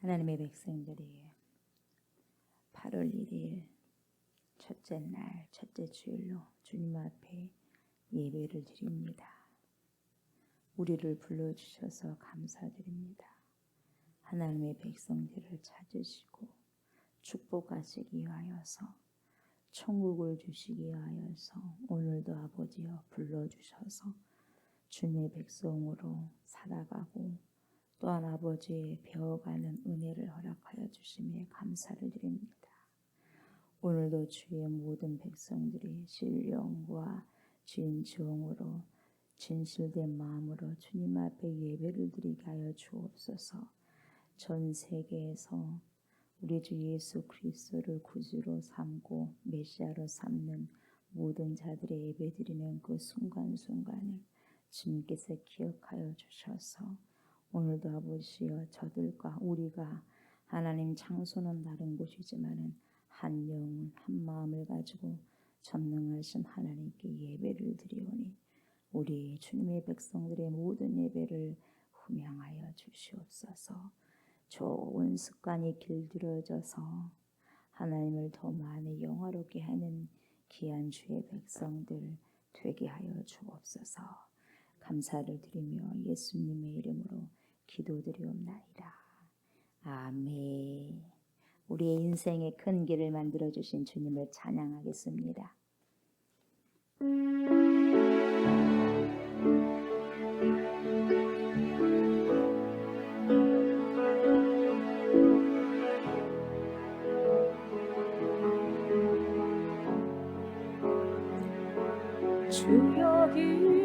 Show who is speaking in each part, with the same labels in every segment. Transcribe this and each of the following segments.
Speaker 1: 하나님의 백성들이 8월 1일 첫째 날, 첫째 주일로 주님 앞에 예배를 드립니다. 우리를 불러주셔서 감사드립니다. 하나님의 백성들을 찾으시고 축복하시기 위하여서, 천국을 주시기 위하여서 오늘도 아버지여 불러주셔서 주님의 백성으로 살아가고 또한 아버지의 배워가는 은혜를 허락하여 주심에 감사를 드립니다. 오늘도 주의 모든 백성들이 신령과 진정으로 진실된 마음으로 주님 앞에 예배를 드리게 하여 주옵소서. 전 세계에서 우리 주 예수 그리스도를 구주로 삼고 메시아로 삼는 모든 자들의 예배 드리는 그 순간순간을 주님께서 기억하여 주셔서 오늘도 아버지여 저들과 우리가 하나님 장소는 다른 곳이지만은 한 영혼 한 마음을 가지고 전능하신 하나님께 예배를 드리오니 우리 주님의 백성들의 모든 예배를 흠양하여 주시옵소서. 좋은 습관이 길들여져서 하나님을 더 많이 영화롭게 하는 귀한 주의 백성들 되게 하여 주옵소서. 감사를 드리며 예수님의 이름으로 기도드리옵나이다. 아멘. 우리의 인생의 큰 길을 만들어주신 주님을 찬양하겠습니다.
Speaker 2: 주여 길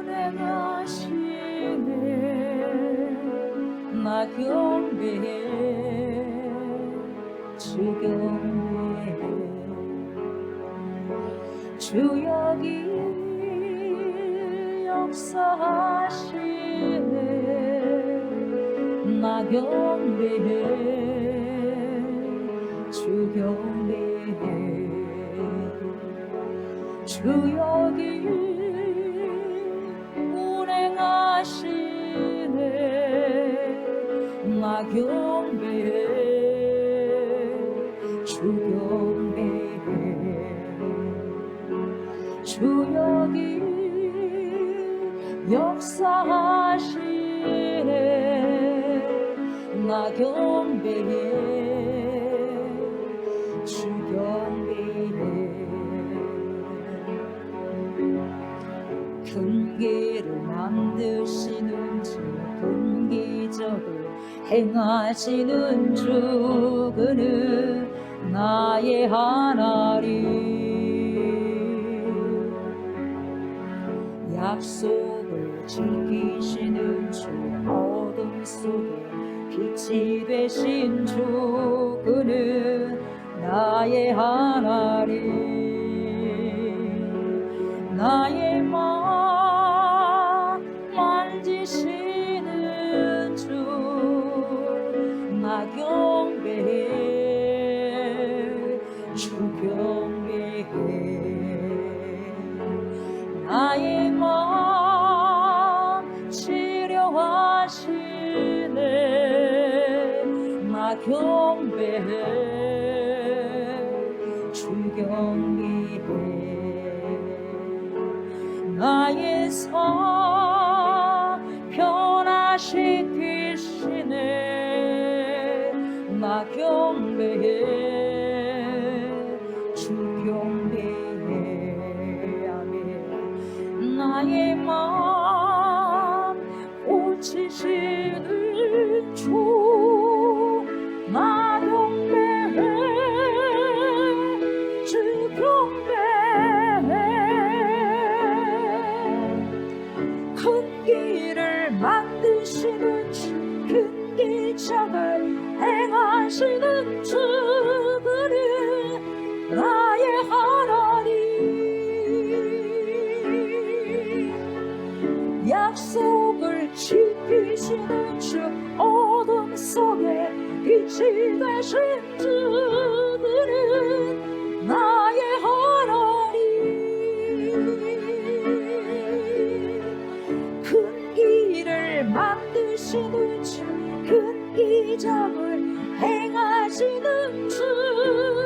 Speaker 2: 운행하시네 나 경배해 주 경배해 주여 길 역사하시네 나 경배해 주 경배해 주여 길 운행하시네 나 경배해 주 경배해 주여 길 역사하시네 나 경배해 주 경배해 큰 길을 만드시는 주, 큰 기적을 행하시는 주, 그는 나의 하나님. 약속을 지키시는 주, 어둠 속에 빛이 되신 주, 그는 나의 하나님. 나의 마음 만지시는 주, 나 경배해 주 경배해 나의 마음 치료하시네 나 경배해 주 경배해 나의 삶 변화시키시네 나 경배해 주 경배해 아멘 나의 마음 고치시는 주 나 경배해 주 경배해 큰 길을 만드시는 주, 큰 기적을 행하시는 주, 그는 나의 하나님. 약속을 지키시는 주, 어둠 속에 빛이 되신 주, 그는 나의 하나님. 큰 길을 만드시는 주, 큰 기적을 행하시는 주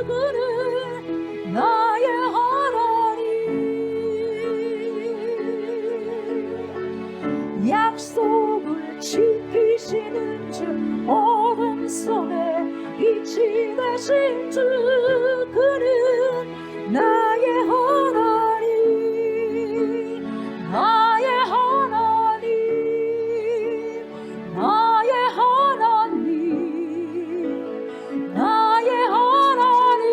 Speaker 2: 그는 나의 하나님 약속을 지키시는 주 어둠 속에 빛이 되신 주 그는 나의 하나님 나의 하나님 나의 하나님 나의 하나님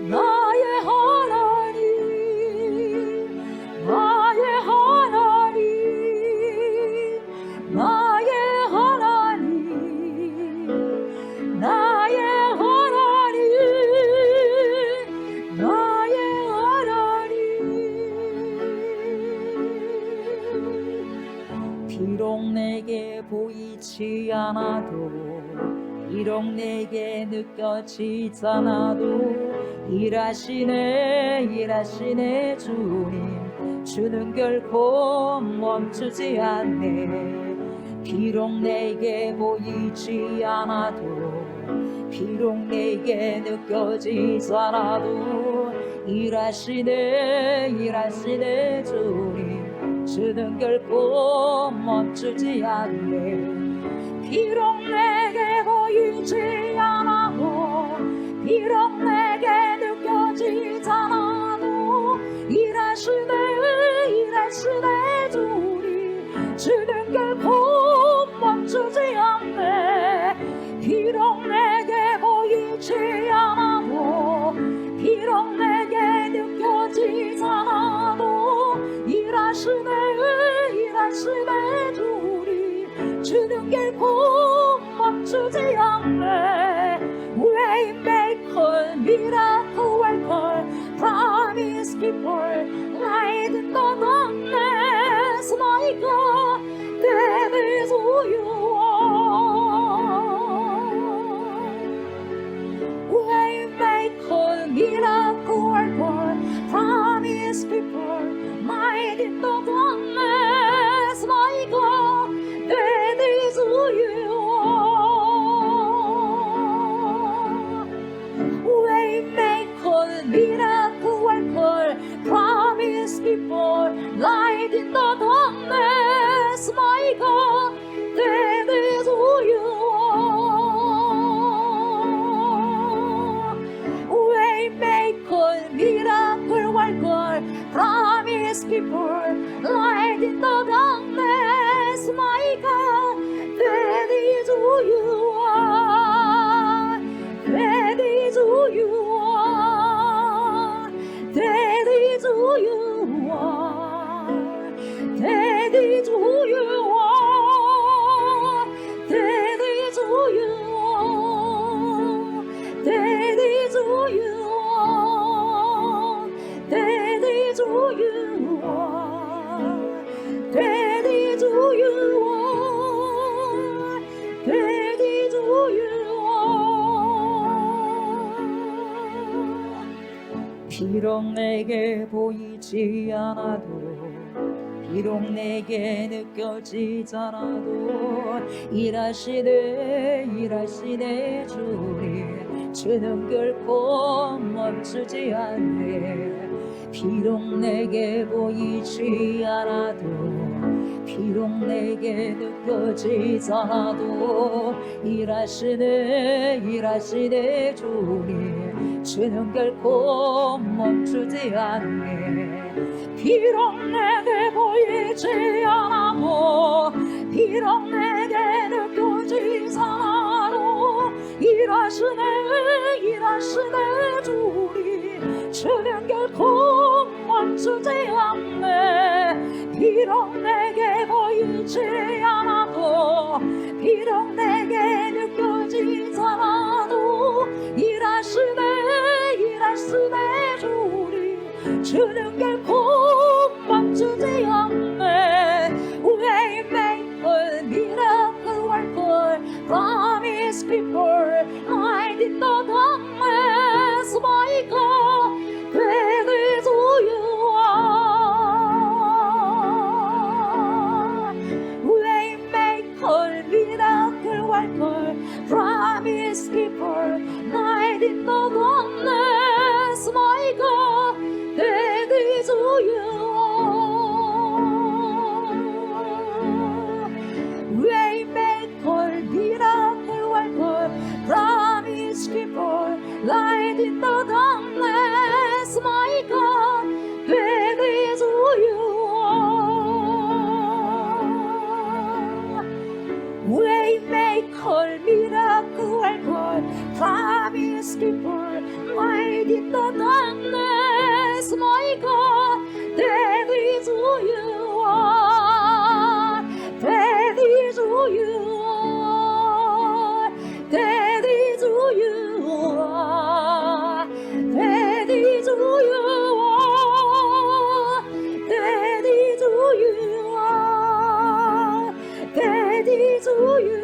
Speaker 2: 나의 하나님 나의 하나님 나의 하나님 나의 하나님 나의 하나님 비록 내게 보이지 않아도 비록 내게 느껴지잖아도 일하시네 주는 결코 멈추지 않네 비록 내게 보이지 않아도 비록 내게 느껴지잖아도 일하시네 주는 결코 멈추지 않네 비록 내게 보이지 않아도 비록 내게 느껴지잖아도 일하시네 주는 결코 멈추지 않네 비록 내게 보이지 않아도 비록 내게 느껴지잖아도 일하시네 주는 결코 멈추지 않네 Waymaker, miracle worker, promise keeper, light in the darkness, my God, that is who you are. Waymaker, miracle worker, promise keeper, light in the darkness, my God, that is who you are. Waymaker, miracle worker, promise keeper, light in the darkness, my God, that is who you are. Waymaker, miracle worker, promise keeper, light in the darkness, my God, that is who you are. That is who you are. That is who you are. That is who you are. That is who you are. That is who you are. That is who you are. That is who you are. That is who you are. 비록 내게 보이지 않아도 비록 내게 느껴지잖아도 일하시네 주는 결코 멈추지 않네 비록 내게 보이지 않아도 비록 내게 느껴지잖아도 일하시네 주는 결코 멈추지 않네 비록 내게 보이지 않아도 비록 내게 느껴지잖아도 일하시네 주는 결코 멈추지 않네 비록 내게 보이지 않아도 비록 내게 느껴지잖아도 일하시네 주는 결코 멈추지 않네 Waymaker, miracle worker, promise keeper, light in the darkness, my God, that is who you are. Waymaker, 구할걸 Promise keeper Light in the darkness My God that is who you are Waymaker miracle worker Promise keeper Light in the darkness My God that is who you are Waymaker, miracle worker, promise keeper, light in the darkness, my God, that is who you are, that is who you are, that is who you are, that is who you are, that is who you are, that is who you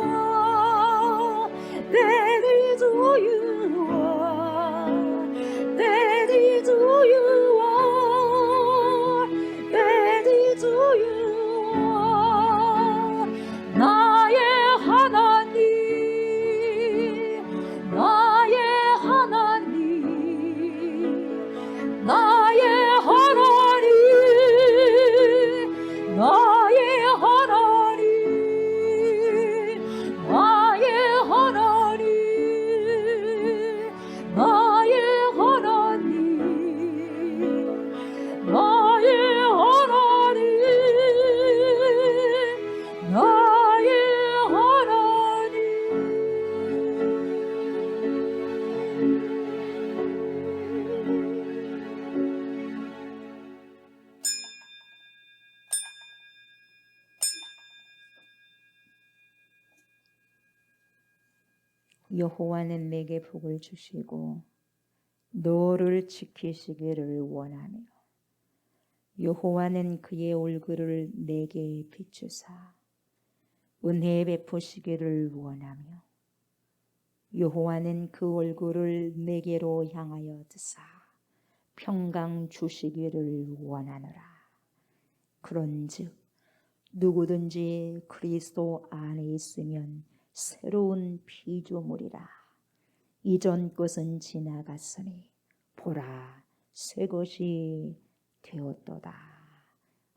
Speaker 2: are, that is who you are, that is who you are, that is who you are. 나의 하나님, 나의 하나님, 나의 하나님, 나의 하나님, 나의 하나님, 나의 하나님, 나의 하나님, 나의
Speaker 1: 여호와는 내게 복을 주시고 너를 지키시기를 원하며 여호와는 그의 얼굴을 내게 비추사 은혜 베푸시기를 원하며 여호와는 그 얼굴을 내게로 향하여 드사 평강 주시기를 원하노라. 그런즉 누구든지 그리스도 안에 있으면 새로운 피조물이라. 이전 것은 지나갔으니 보라 새 것이 되었도다.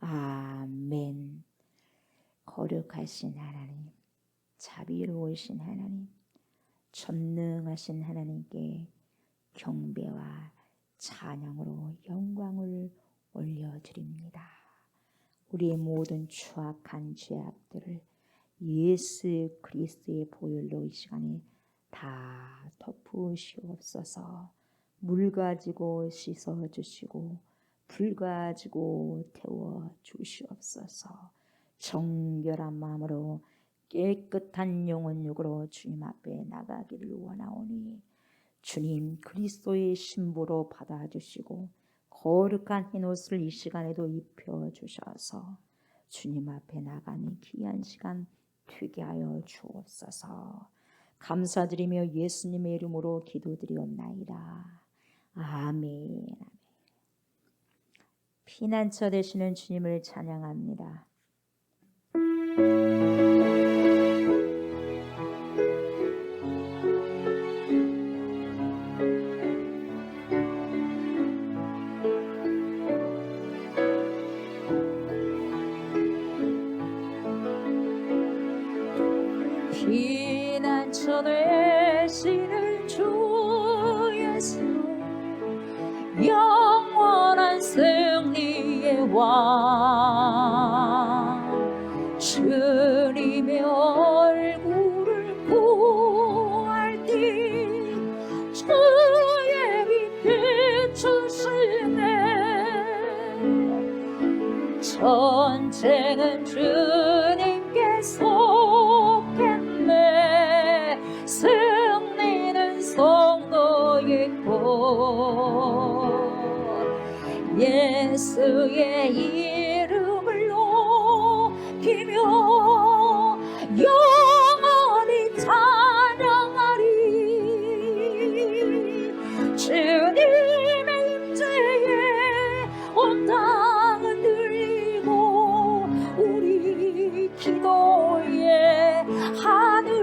Speaker 1: 아멘. 거룩하신 하나님, 자비로우신 하나님, 전능하신 하나님께 경배와 찬양으로 영광을 올려드립니다. 우리의 모든 추악한 죄악들을 예수 그리스도의 보혈로 이 시간에 다 덮으시옵소서. 물 가지고 씻어 주시고 불 가지고 태워 주시옵소서. 정결한 마음으로 깨끗한 영혼육으로 주님 앞에 나가기를 원하오니 주님 그리스도의 신부로 받아주시고 거룩한 흰옷을 이 시간에도 입혀주셔서 주님 앞에 나가는 귀한 시간 되게 하여 주옵소서. 감사드리며 예수님의 이름으로 기도드리옵나이다. 아멘. 피난처 되시는 주님을 찬양합니다.
Speaker 2: 피난처 되시는 주 예수 영원한 승리의 왕 주님의 얼굴을 보할 때 주의 빛 비추시네. 전쟁은 주님께 속했네. 승리는 성도의 것. 예수의 이름을 높이며 영원히 찬양하리. 주님의 임재에 온 땅은 들리고 우리 기도에 하늘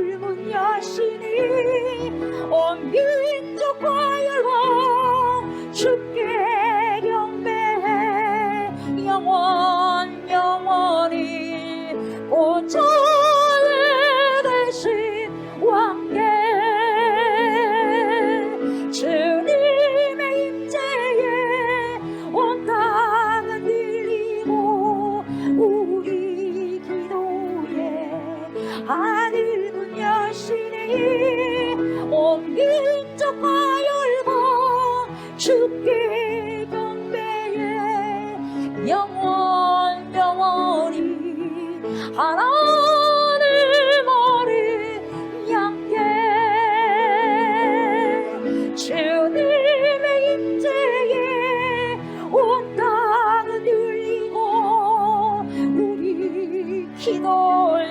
Speaker 2: 하늘 문 여시니 온 민족과 열방 주께 경배해 영원히 하나님 머리 양께 주님의 임재에 온 땅은 울리고 우리 기도에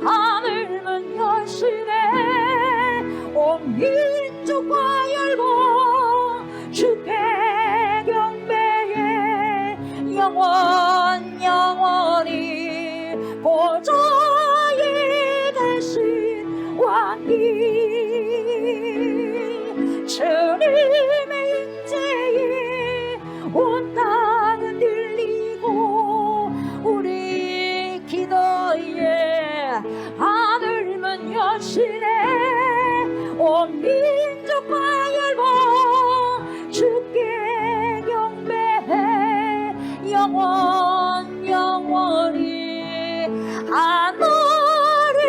Speaker 2: 하늘문 여시네 온 민족과 열방 주께 경배해 영원히 보좌에 계신 왕님 주님의 임재에 온 땅은 들리고 우리 기도에 하늘문 여시네 온 민족과 열방 주께 경배해 영원히 하늘의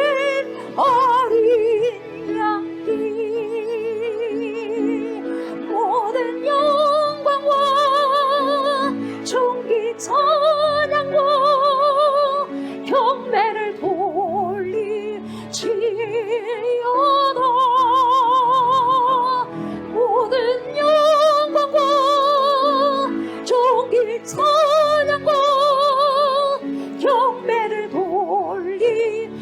Speaker 2: 어린 양띠 모든 영광과 존귀 찬양과 경배를 돌리지어다 모든 영광과 존귀 찬양과 경배를 돌리지어다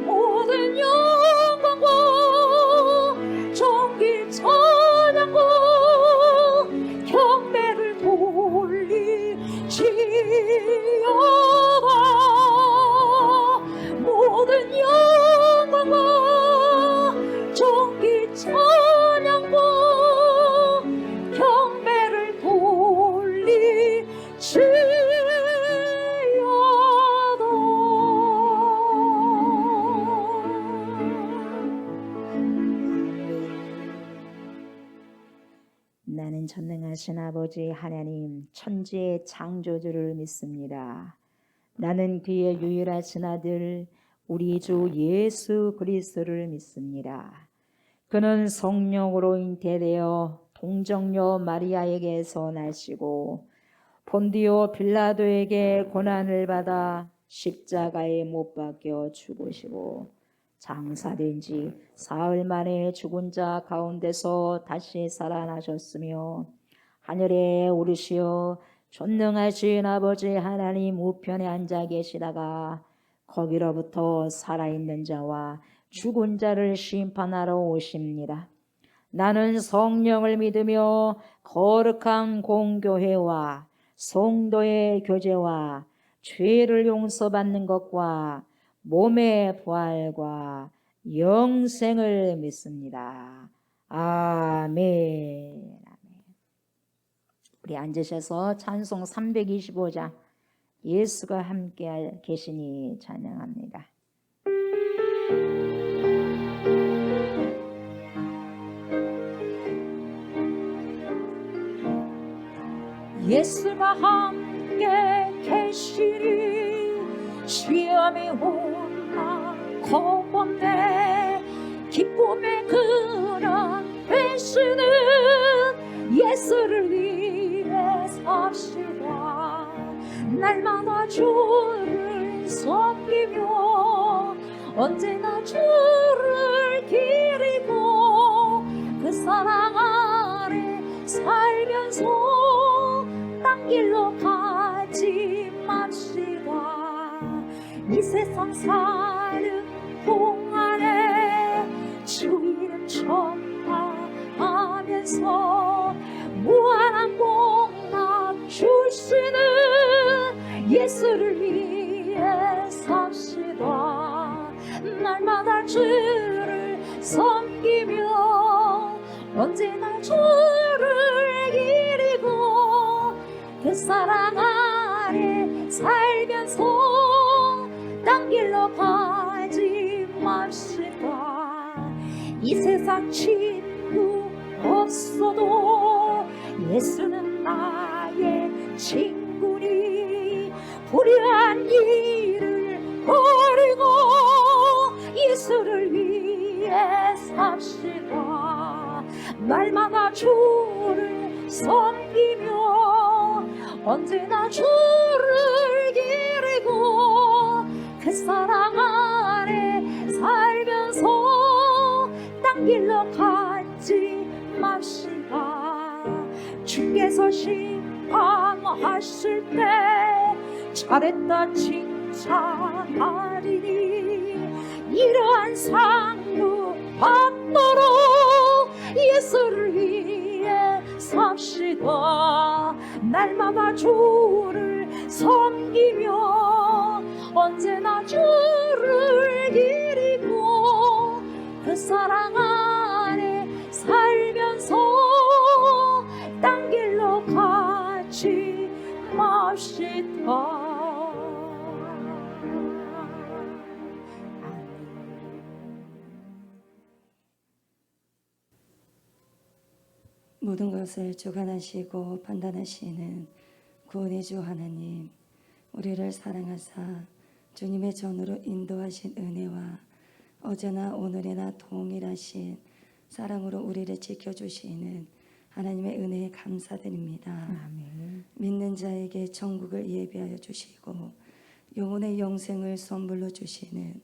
Speaker 2: 모든 영광과 존귀 찬양과 경배를 돌리지어다 모든 영광과 존귀 찬양과 경배를 돌리지어다
Speaker 1: 나는 전능하신 아버지 하나님 천지의 창조주를 믿습니다. 나는 그의 유일하신 아들 우리 주 예수 그리스도를 믿습니다. 그는 성령으로 잉태되어 동정녀 마리아에게서 나시고 본디오 빌라도에게 고난을 받아 십자가에 못 박혀 죽으시고 장사된 지 사흘 만에 죽은 자 가운데서 다시 살아나셨으며 하늘에 오르시어 전능하신 아버지 하나님 우편에 앉아 계시다가 거기로부터 살아있는 자와 죽은 자를 심판하러 오십니다. 나는 성령을 믿으며 거룩한 공교회와 성도의 교제와 죄를 용서받는 것과 몸의 부활과 영생을 믿습니다. 아멘. 우리 앉으셔서 찬송 325장 예수가 함께 계시니 찬양합니다.
Speaker 2: 예수가 함께 계시니 시험이 오나 겁없네 기쁨의 그런 배신은 예수를 위해 삽시다 날마다 주를 섬기며 언제나 주를 기리고 그 사랑 아래 살면서 딴 길로 가지 맙시다 이 세상 사는 동안에 주 이름 전파하면서 무한한 복락 주시는 예수를 위해 삽시다 날마다 주를 섬기며 언제나 주를 기리고 그 사랑 아래 살면서 딴 길로 가지 맙시다 이 세상 친구 없어도 예수는 나의 친구니 불의한 일을 버리고 예수를 위해 삽시다. 날마다 주를 섬기며 언제나 주를 기리고 그 사랑 안에 살면서 딴 길로 가지 맙시다. 주께서 심판하실 때 잘했다 칭찬하리니 이러한 상도 받도록 예수를 위해 삽시다. 날마다 주를 섬기며 언제나 주를 기리고 그 사랑 안에 살면서 딴 길로 가지 맙시다.
Speaker 3: 모든 것을 주관하시고 판단하시는 구원의 주 하나님, 우리를 사랑하사 주님의 전으로 인도하신 은혜와 어제나 오늘이나 동일하신 사랑으로 우리를 지켜주시는 하나님의 은혜에 감사드립니다.
Speaker 1: 아멘.
Speaker 3: 믿는 자에게 천국을 예비하여 주시고 영혼의 영생을 선물로 주시는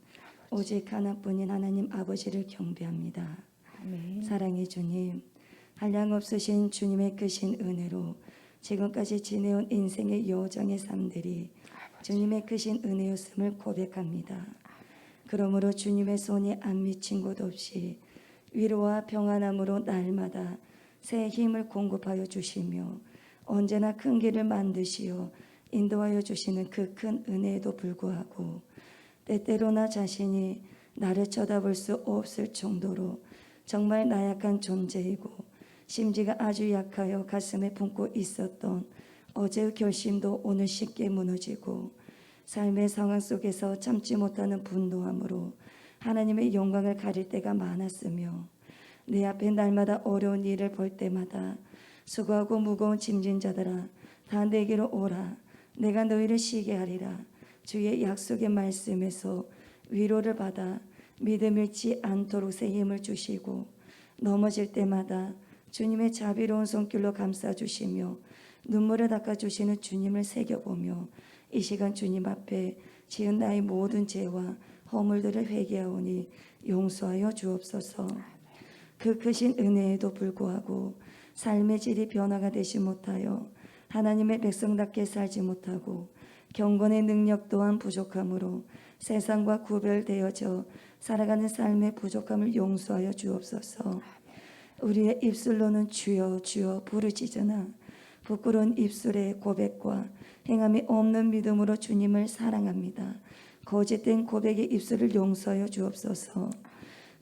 Speaker 3: 오직 하나뿐인 하나님 아버지를 경배합니다.
Speaker 1: 아멘.
Speaker 3: 사랑의 주님, 한량없으신 주님의 크신 은혜로 지금까지 지내온 인생의 여정의 삶들이 주님의 크신 은혜였음을 고백합니다. 그러므로 주님의 손이 안 미친 곳 없이 위로와 평안함으로 날마다 새 힘을 공급하여 주시며 언제나 큰 길을 만드시어 인도하여 주시는 그 큰 은혜에도 불구하고 때때로 나 자신이 나를 쳐다볼 수 없을 정도로 정말 나약한 존재이고 심지가 아주 약하여 가슴에 품고 있었던 어제의 결심도 오늘 쉽게 무너지고 삶의 상황 속에서 참지 못하는 분노함으로 하나님의 영광을 가릴 때가 많았으며 내 앞에 날마다 어려운 일을 볼 때마다 수고하고 무거운 짐진 자들아 다 내게로 오라 내가 너희를 쉬게 하리라 주의 약속의 말씀에서 위로를 받아 믿음 잃지 않도록 새 힘을 주시고 넘어질 때마다 주님의 자비로운 손길로 감싸주시며 눈물을 닦아주시는 주님을 새겨보며 이 시간 주님 앞에 지은 나의 모든 죄와 허물들을 회개하오니 용서하여 주옵소서. 그 크신 은혜에도 불구하고 삶의 질이 변화가 되지 못하여 하나님의 백성답게 살지 못하고 경건의 능력 또한 부족함으로 세상과 구별되어져 살아가는 삶의 부족함을 용서하여 주옵소서. 우리의 입술로는 주여 주여 부르짖으나 부끄러운 입술의 고백과 행함이 없는 믿음으로 주님을 사랑합니다. 거짓된 고백의 입술을 용서하여 주옵소서.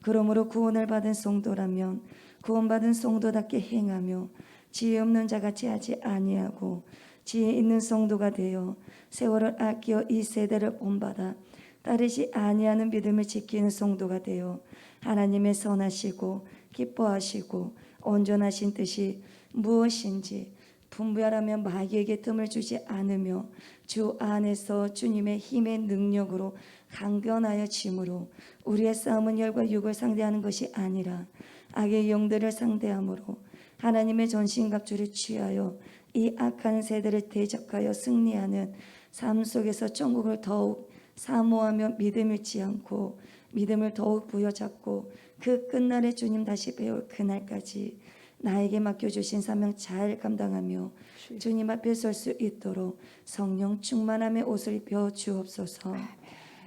Speaker 3: 그러므로 구원을 받은 성도라면 구원받은 성도답게 행하며 지혜 없는 자같이 하지 아니하고 지혜 있는 성도가 되어 세월을 아끼어 이 세대를 본받아 따르지 아니하는 믿음을 지키는 성도가 되어 하나님의 선하시고 기뻐하시고 온전하신 뜻이 무엇인지 분별하며 마귀에게 틈을 주지 않으며 주 안에서 주님의 힘의 능력으로 강건하여 짐으로 우리의 싸움은 혈과 육을 상대하는 것이 아니라 악의 영들을 상대함으로 하나님의 전신갑주를 취하여 이 악한 세대를 대적하여 승리하는 삶 속에서 천국을 더욱 사모하며 믿음 잃지 않고 믿음을 더욱 부여잡고 그 끝날에 주님 다시 배울 그날까지 나에게 맡겨주신 사명 잘 감당하며 주님 앞에 설 수 있도록 성령 충만함의 옷을 입혀 주옵소서.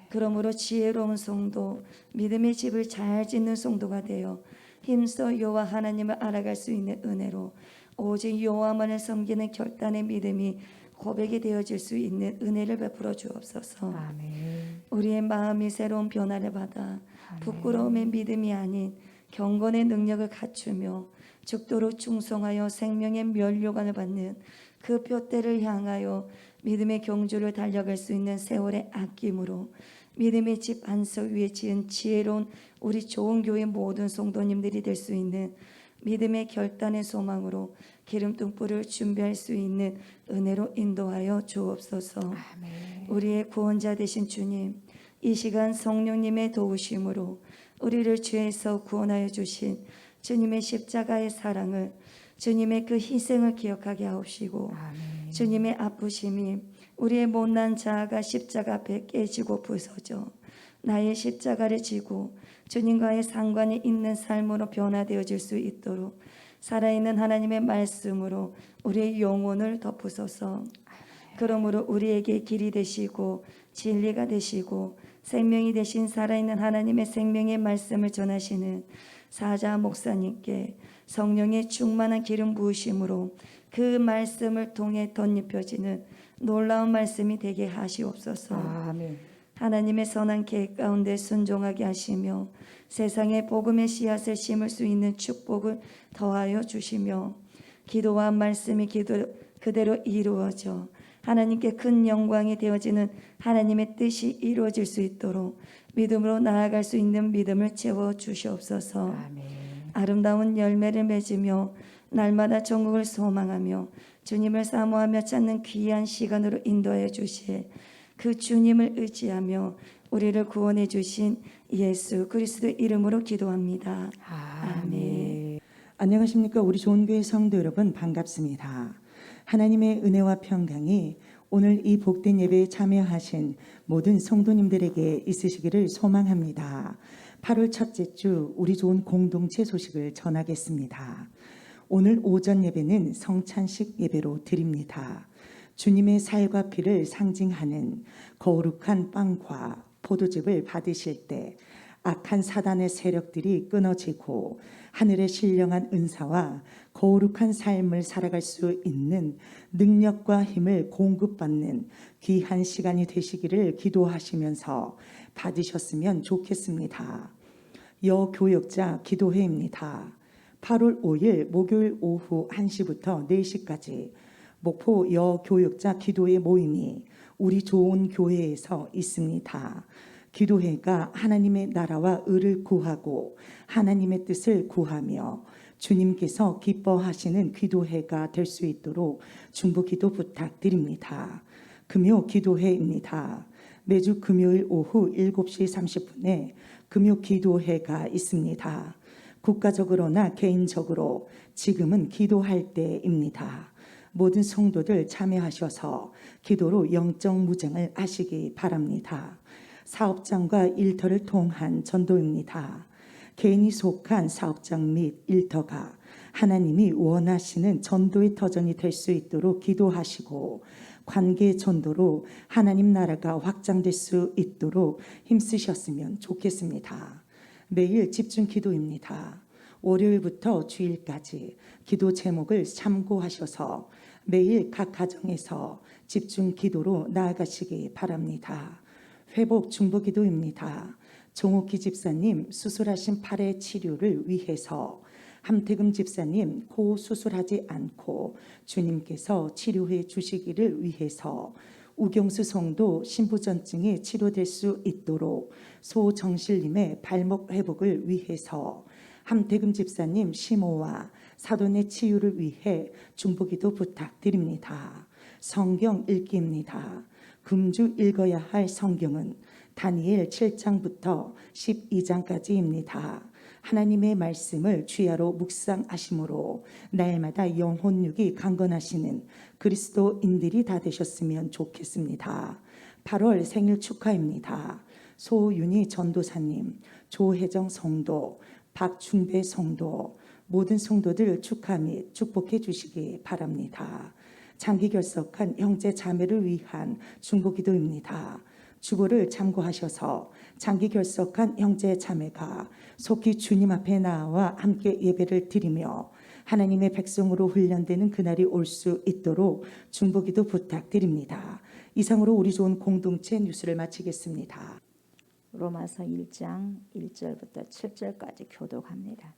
Speaker 3: 그러므로 지혜로운 성도, 믿음의 집을 잘 짓는 성도가 되어 힘써 여호와 하나님을 알아갈 수 있는 은혜로 오직 여호와만을 섬기는 결단의 믿음이 고백이 되어질 수 있는 은혜를 베풀어 주옵소서.
Speaker 1: 아멘.
Speaker 3: 우리의 마음이 새로운 변화를 받아 부끄러움의 믿음이 아닌 경건의 능력을 갖추며 죽도록 충성하여 생명의 면류관을 받는 그 표대를 향하여 믿음의 경주를 달려갈 수 있는 세월의 아낌으로 믿음의 집 반석 위에 지은 지혜로운 우리 좋은 교회 모든 성도님들이 될 수 있는 믿음의 결단의 소망으로 기름 등불을 준비할 수 있는 은혜로 인도하여 주옵소서.
Speaker 1: 아멘.
Speaker 3: 우리의 구원자 되신 주님, 이 시간 성령님의 도우심으로 우리를 죄에서 구원하여 주신 주님의 십자가의 사랑을, 주님의 그 희생을 기억하게 하옵시고, 주님의 아프심이 우리의 못난 자아가 십자가 앞에 깨지고 부서져 나의 십자가를 지고 주님과의 상관이 있는 삶으로 변화되어질 수 있도록 살아있는 하나님의 말씀으로 우리의 영혼을 덮으소서. 그러므로 우리에게 길이 되시고 진리가 되시고 생명이 되신 살아있는 하나님의 생명의 말씀을 전하시는 사자 목사님께 성령의 충만한 기름 부으심으로 그 말씀을 통해 덧입혀지는 놀라운 말씀이 되게 하시옵소서.
Speaker 1: 아멘.
Speaker 3: 하나님의 선한 계획 가운데 순종하게 하시며 세상에 복음의 씨앗을 심을 수 있는 축복을 더하여 주시며 기도와 말씀이 그대로 이루어져 하나님께 큰 영광이 되어지는 하나님의 뜻이 이루어질 수 있도록 믿음으로 나아갈 수 있는 믿음을 채워 주시옵소서.
Speaker 1: 아멘.
Speaker 3: 아름다운 열매를 맺으며 날마다 천국을 소망하며 주님을 사모하며 찾는 귀한 시간으로 인도해 주실 그 주님을 의지하며 우리를 구원해 주신 예수 그리스도 이름으로 기도합니다. 아멘.
Speaker 4: 안녕하십니까. 우리 좋은 교회 성도 여러분, 반갑습니다. 하나님의 은혜와 평강이 오늘 이 복된 예배에 참여하신 모든 성도님들에게 있으시기를 소망합니다. 8월 첫째 주 우리 좋은 공동체 소식을 전하겠습니다. 오늘 오전 예배는 성찬식 예배로 드립니다. 주님의 살과 피를 상징하는 거룩한 빵과 포도즙을 받으실 때 악한 사단의 세력들이 끊어지고 하늘의 신령한 은사와 거룩한 삶을 살아갈 수 있는 능력과 힘을 공급받는 귀한 시간이 되시기를 기도하시면서 받으셨으면 좋겠습니다. 여교역자 기도회입니다. 8월 5일 목요일 오후 1시부터 4시까지 목포 여교역자 기도회 모임이 우리 좋은 교회에서 있습니다. 기도회가 하나님의 나라와 의를 구하고 하나님의 뜻을 구하며 주님께서 기뻐하시는 기도회가 될 수 있도록 중보기도 부탁드립니다. 금요 기도회입니다. 매주 금요일 오후 7시 30분에 금요 기도회가 있습니다. 국가적으로나 개인적으로 지금은 기도할 때입니다. 모든 성도들 참여하셔서 기도로 영적 무장을 하시기 바랍니다. 사업장과 일터를 통한 전도입니다. 개인이 속한 사업장 및 일터가 하나님이 원하시는 전도의 터전이 될 수 있도록 기도하시고 관계 전도로 하나님 나라가 확장될 수 있도록 힘쓰셨으면 좋겠습니다. 매일 집중 기도입니다. 월요일부터 주일까지 기도 제목을 참고하셔서 매일 각 가정에서 집중 기도로 나아가시기 바랍니다. 회복 중보 기도입니다. 정옥기 집사님 수술하신 팔의 치료를 위해서, 함태금 집사님 코 수술하지 않고 주님께서 치료해 주시기를 위해서, 우경수 성도 신부전증이 치료될 수 있도록 소정실님의 발목 회복을 위해서, 함태금 집사님 심호와 사돈의 치유를 위해 중보기도 부탁드립니다. 성경 읽기입니다. 금주 읽어야 할 성경은 다니엘 7장부터 12장까지입니다. 하나님의 말씀을 주야로 묵상하심으로 날마다 영혼육이 강건하시는 그리스도인들이 다 되셨으면 좋겠습니다. 8월 생일 축하입니다. 소윤희 전도사님, 조혜정 성도, 박중배 성도, 모든 성도들 축하 및 축복해 주시기 바랍니다. 장기 결석한 형제 자매를 위한 중보기도입니다. 주보를 참고하셔서 장기 결석한 형제 자매가 속히 주님 앞에 나와 함께 예배를 드리며 하나님의 백성으로 훈련되는 그날이 올 수 있도록 중보기도 부탁드립니다. 이상으로 우리 좋은 공동체 뉴스를 마치겠습니다.
Speaker 1: 로마서 1장 1절부터 7절까지 교독합니다.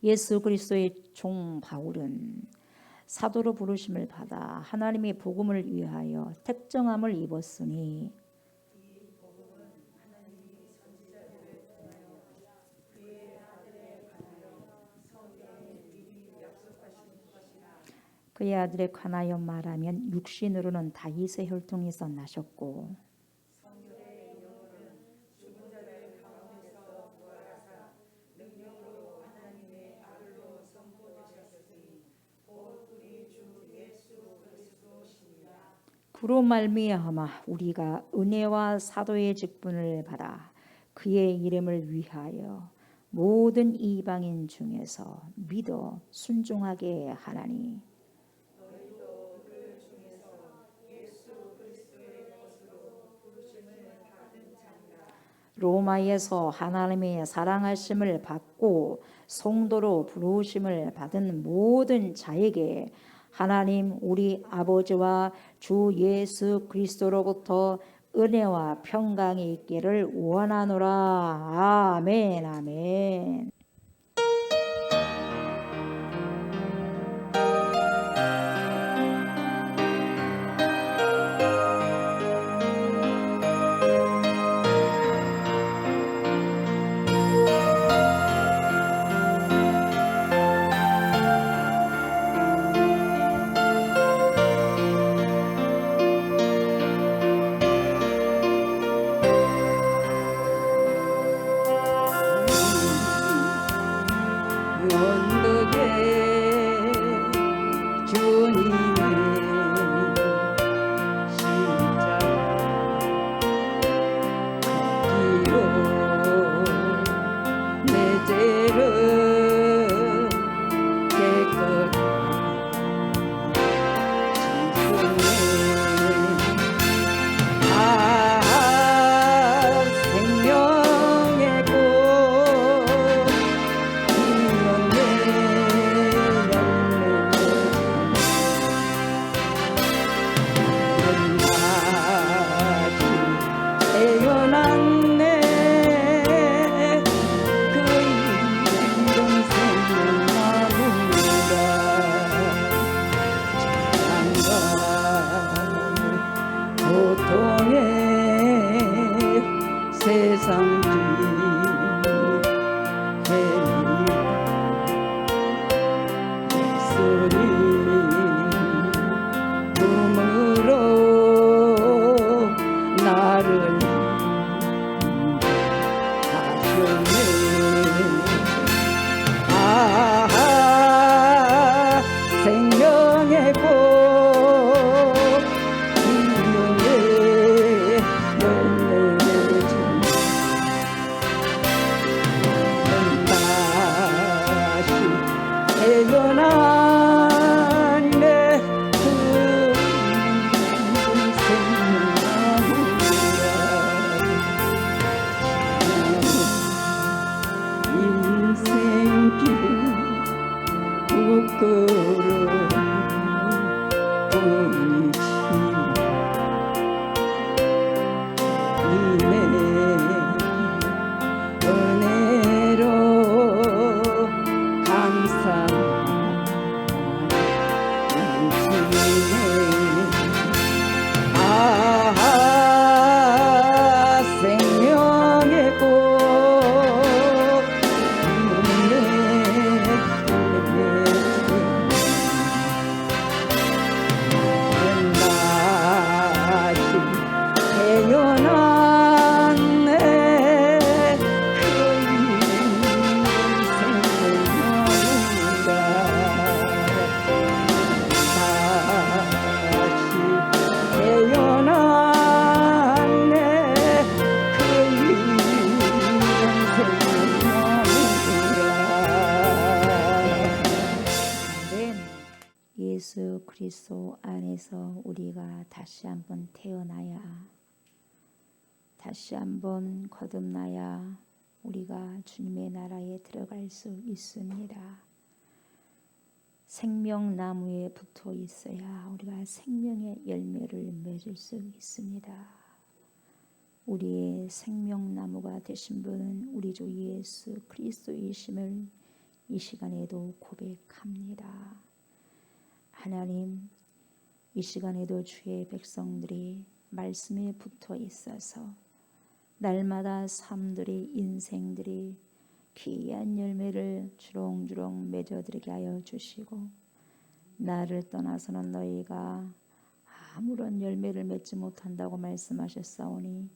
Speaker 1: 예수 그리스도의 종 바울은 사도로 부르심을 받아 하나님의 복음을 위하여 택정함을 입었으니 그의 아들에 관하여 말하면 육신으로는 다윗의 혈통에서 나셨고 그로 말미암아 우리가 은혜와 사도의 직분을 받아 그의 이름을 위하여 모든 이방인 중에서 믿어 순종하게 하나니 로마에서 하나님의 사랑하심을 받고 성도로 부르심을 받은 모든 자에게 하나님 우리 아버지와 주 예수 그리스도로부터 은혜와 평강이 있기를 원하노라. 아멘 아멘.
Speaker 3: 언덕에 주님의 십자가 거기로 내 죄를 깨끗하게 씻으네. 생명의 꽃 고통의 세상 예수님 꿈으로 나를 하셨네. 생명의 꽃 부끄러운 뿐이지 이내 은혜로 감사하지네. 생명의 꽃 예수 그리스도 안에서 우리가 다시 한번 태어나야, 다시 한번 거듭나야 우리가 주님의 나라에 들어갈 수 있습니다. 생명나무에 붙어 있어야 우리가 생명의 열매를 맺을 수 있습니다. 우리의 생명나무가 되신 분은 우리 주 예수 그리스도이심을 이 시간에도 고백합니다. 하나님, 이 시간에도 주의 백성들이 말씀에 붙어 있어서 날마다 삶들이, 인생들이 귀한 열매를 주렁주렁 맺어들게 하여 주시고
Speaker 1: 나를 떠나서는 너희가 아무런 열매를 맺지 못한다고 말씀하셨사오니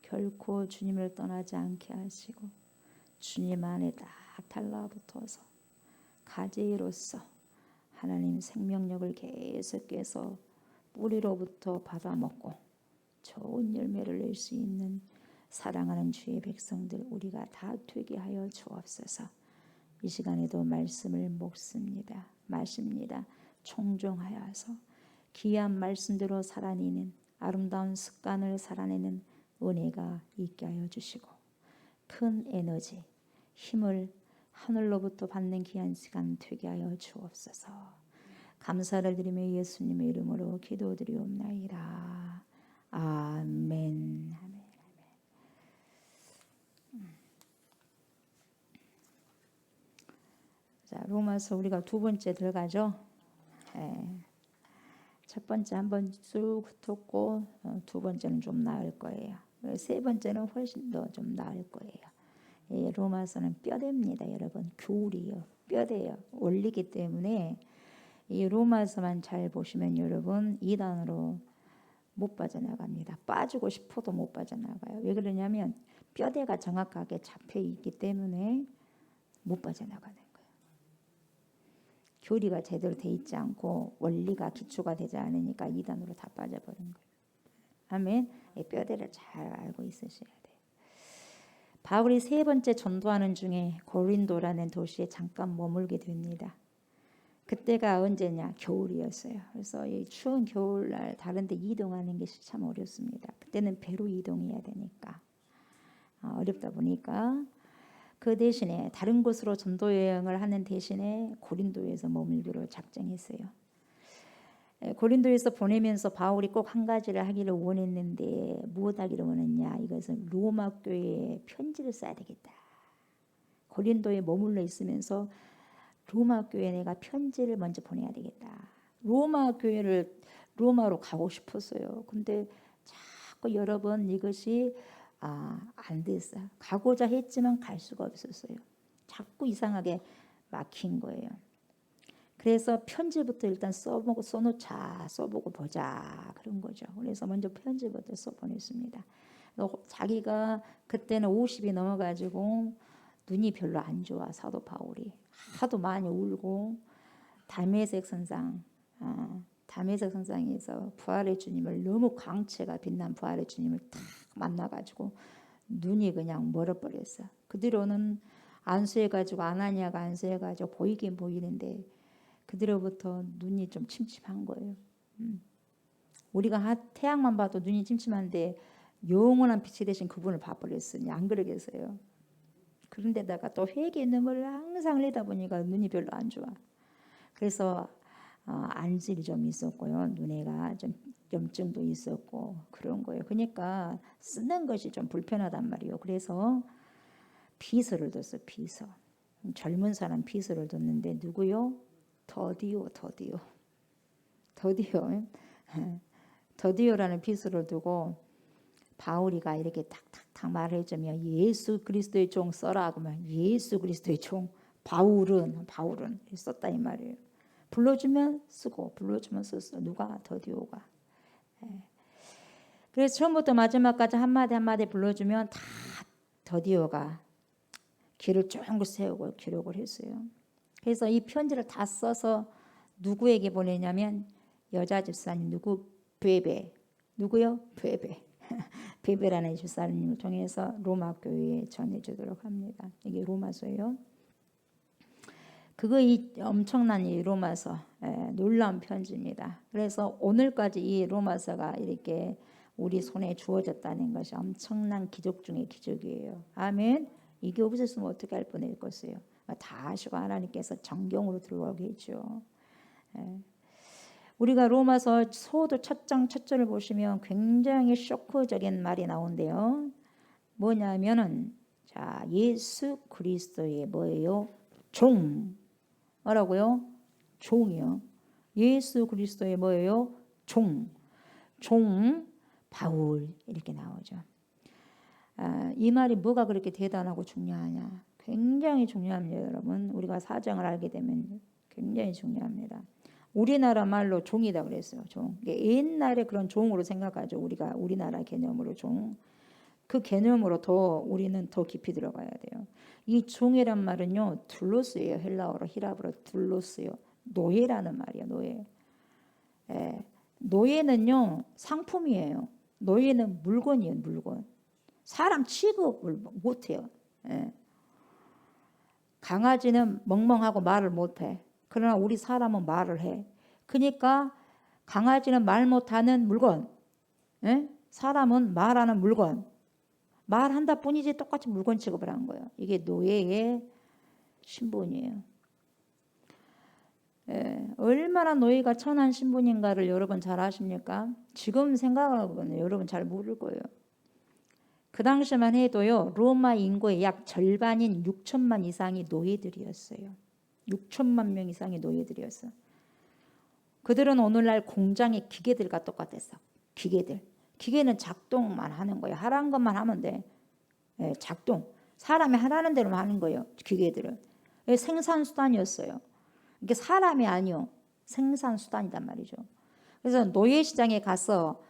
Speaker 1: 결코 주님을 떠나지 않게 하시고 주님 안에 딱 달라붙어서 가지로서 하나님 생명력을 계속해서 뿌리로부터 받아먹고 좋은 열매를 낼 수 있는 사랑하는 주의 백성들 우리가 다 되게 하여 주옵소서. 이 시간에도 말씀을 먹습니다. 마십니다. 청종하여서 귀한 말씀대로 살아내는 아름다운 습관을 살아내는 은혜가 있게 하여 주시고 큰 에너지, 힘을 하늘로부터 받는 귀한 시간 되게 하여 주옵소서. 감사를 드리며 예수님의 이름으로 기도드리옵나이다. 아멘. 아멘. 자, 로마서 우리가 두 번째 들어가죠. 첫 번째 한번 쭉 훑었고 두 번째는 좀 나을 거예요. 세 번째는 훨씬 더 좀 나을 거예요. 로마서는 뼈대입니다, 여러분. 교울이요, 뼈대요. 올리기 때문에 이 로마서만 잘 보시면 여러분 이단으로 못 빠져나갑니다. 빠지고 싶어도 못 빠져나가요. 왜 그러냐면 뼈대가 정확하게 잡혀 있기 때문에 못 빠져나가는 거예요. 교리가 제대로 돼 있지 않고 원리가 기초가 되지 않으니까 이단으로 다 빠져버린 거예요. 아멘. 이 뼈대를 잘 알고 있으셔야 돼요. 바울이 세 번째 전도하는 중에 고린도라는 도시에 잠깐 머물게 됩니다. 그때가 언제냐? 겨울이었어요. 그래서 이 추운 겨울날 다른 데 이동하는 것이 참 어렵습니다. 그때는 배로 이동해야 되니까 어렵다 보니까 그 대신에 다른 곳으로 전도 여행을 하는 대신에 고린도에서 머물기로 작정했어요. 고린도에서 보내면서 바울이 꼭 한 가지를 하기를 원했는데 무엇 하기를 원했냐? 이것은 로마 교회에 편지를 써야 되겠다. 고린도에 머물러 있으면서 로마 교회에 내가 편지를 먼저 보내야 되겠다. 로마 교회를 로마로 가고 싶었어요. 근데 자꾸 여러 번 이것이 안 됐어요. 가고자 했지만 갈 수가 없었어요. 자꾸 이상하게 막힌 거예요. 그래서 편지부터 일단 써놓자, 써보고 보자 그런 거죠. 그래서 먼저 편지부터 써보냈습니다. 자기가 그때는 50이 넘어가지고 눈이 별로 안 좋아. 사도 바울이 하도 많이 울고 다메섹 선상에서 부활의 주님을 너무 광채가 빛난 부활의 주님을 딱 만나가지고 눈이 그냥 멀어버렸어. 그 뒤로는 안수해가지고 아나니아가 안수해가지고 보이긴 보이는데 그 뒤로부터 눈이 좀 침침한 거예요. 우리가 태양만 봐도 눈이 침침한데 영원한 빛이 되신 그분을 봐버렸으니 안 그러겠어요. 그런데다가 또 회개의 눈물을 항상 흘리다 보니까 눈이 별로 안 좋아. 그래서 안질이 좀 있었고요. 눈에가 좀 염증도 있었고 그런 거예요. 그러니까 쓰는 것이 좀 불편하단 말이에요. 그래서 비서를 뒀어요. 비서. 젊은 사람 비서를 뒀는데 누구요? 더디오라는 비서를 두고 바울이가 이렇게 탁탁탁 말을 해주면 예수 그리스도의 종 써라 그러면 예수 그리스도의 종 바울은 썼다 이 말이에요. 불러주면 쓰고 불러주면 썼어. 누가? 더디오가. 그래서 처음부터 마지막까지 한마디 한마디 불러주면 다 더디오가 길을 쫑긋 세우고 기록을 했어요. 그래서 이 편지를 다 써서 누구에게 보내냐면 여자 집사님 누구? 베베. 누구요? 베베. 베베라는 집사님을 통해서 로마 교회에 전해주도록 합니다. 이게 로마서예요. 그거 이 엄청난 이 로마서 놀라운 편지입니다. 그래서 오늘까지 이 로마서가 이렇게 우리 손에 주어졌다는 것이 엄청난 기적 중의 기적이에요. 아멘. 이게 없었으면 어떻게 할 뻔했겠어요. 다 하시고 하나님께서 정경으로 들어오게 했죠. 우리가 로마서 소도 첫 장 첫 절을 보시면 굉장히 쇼크적인 말이 나온대요. 뭐냐면은 자 예수 그리스도의 뭐예요? 종. 뭐라고요? 종이요. 예수 그리스도의 뭐예요? 종. 바울 이렇게 나오죠. 이 말이 뭐가 그렇게 대단하고 중요하냐? 굉장히 중요합니다, 여러분. 우리가 사정을 알게 되면 굉장히 중요합니다. 우리나라 말로 종이다 그랬어요. 종. 옛날에 그런 종으로 생각하죠. 우리가 우리나라 개념으로 종. 그 개념으로 더 우리는 더 깊이 들어가야 돼요. 이 종이란 말은요, 둘로스예요. 헬라어로 히라브로 둘로스요. 노예라는 말이에요. 노예. 예. 노예는요 상품이에요. 노예는 물건이에요. 물건. 사람 취급을 못해요. 예. 강아지는 멍멍하고 말을 못해. 그러나 우리 사람은 말을 해. 그러니까 강아지는 말 못하는 물건, 예? 사람은 말하는 물건. 말한다 뿐이지 똑같이 물건 취급을 한 거예요. 이게 노예의 신분이에요. 예, 얼마나 노예가 천한 신분인가를 여러분 잘 아십니까? 지금 생각하고는 여러분 잘 모를 거예요. 그 당시만 해도요, 로마 인구의 약 절반인 6천만 이상이 노예들이었어요. 6천만 명 이상의 노예들이었어. 그들은 오늘날 공장의 기계들과 똑같았어. 기계들. 기계는 작동만 하는 거예요. 하라는 것만 하면 돼. 예, 작동. 사람이 하라는 대로만 하는 거예요. 기계들은. 예, 생산수단이었어요. 이게 사람이 아니요. 생산수단이란 말이죠. 그래서 노예시장에 가서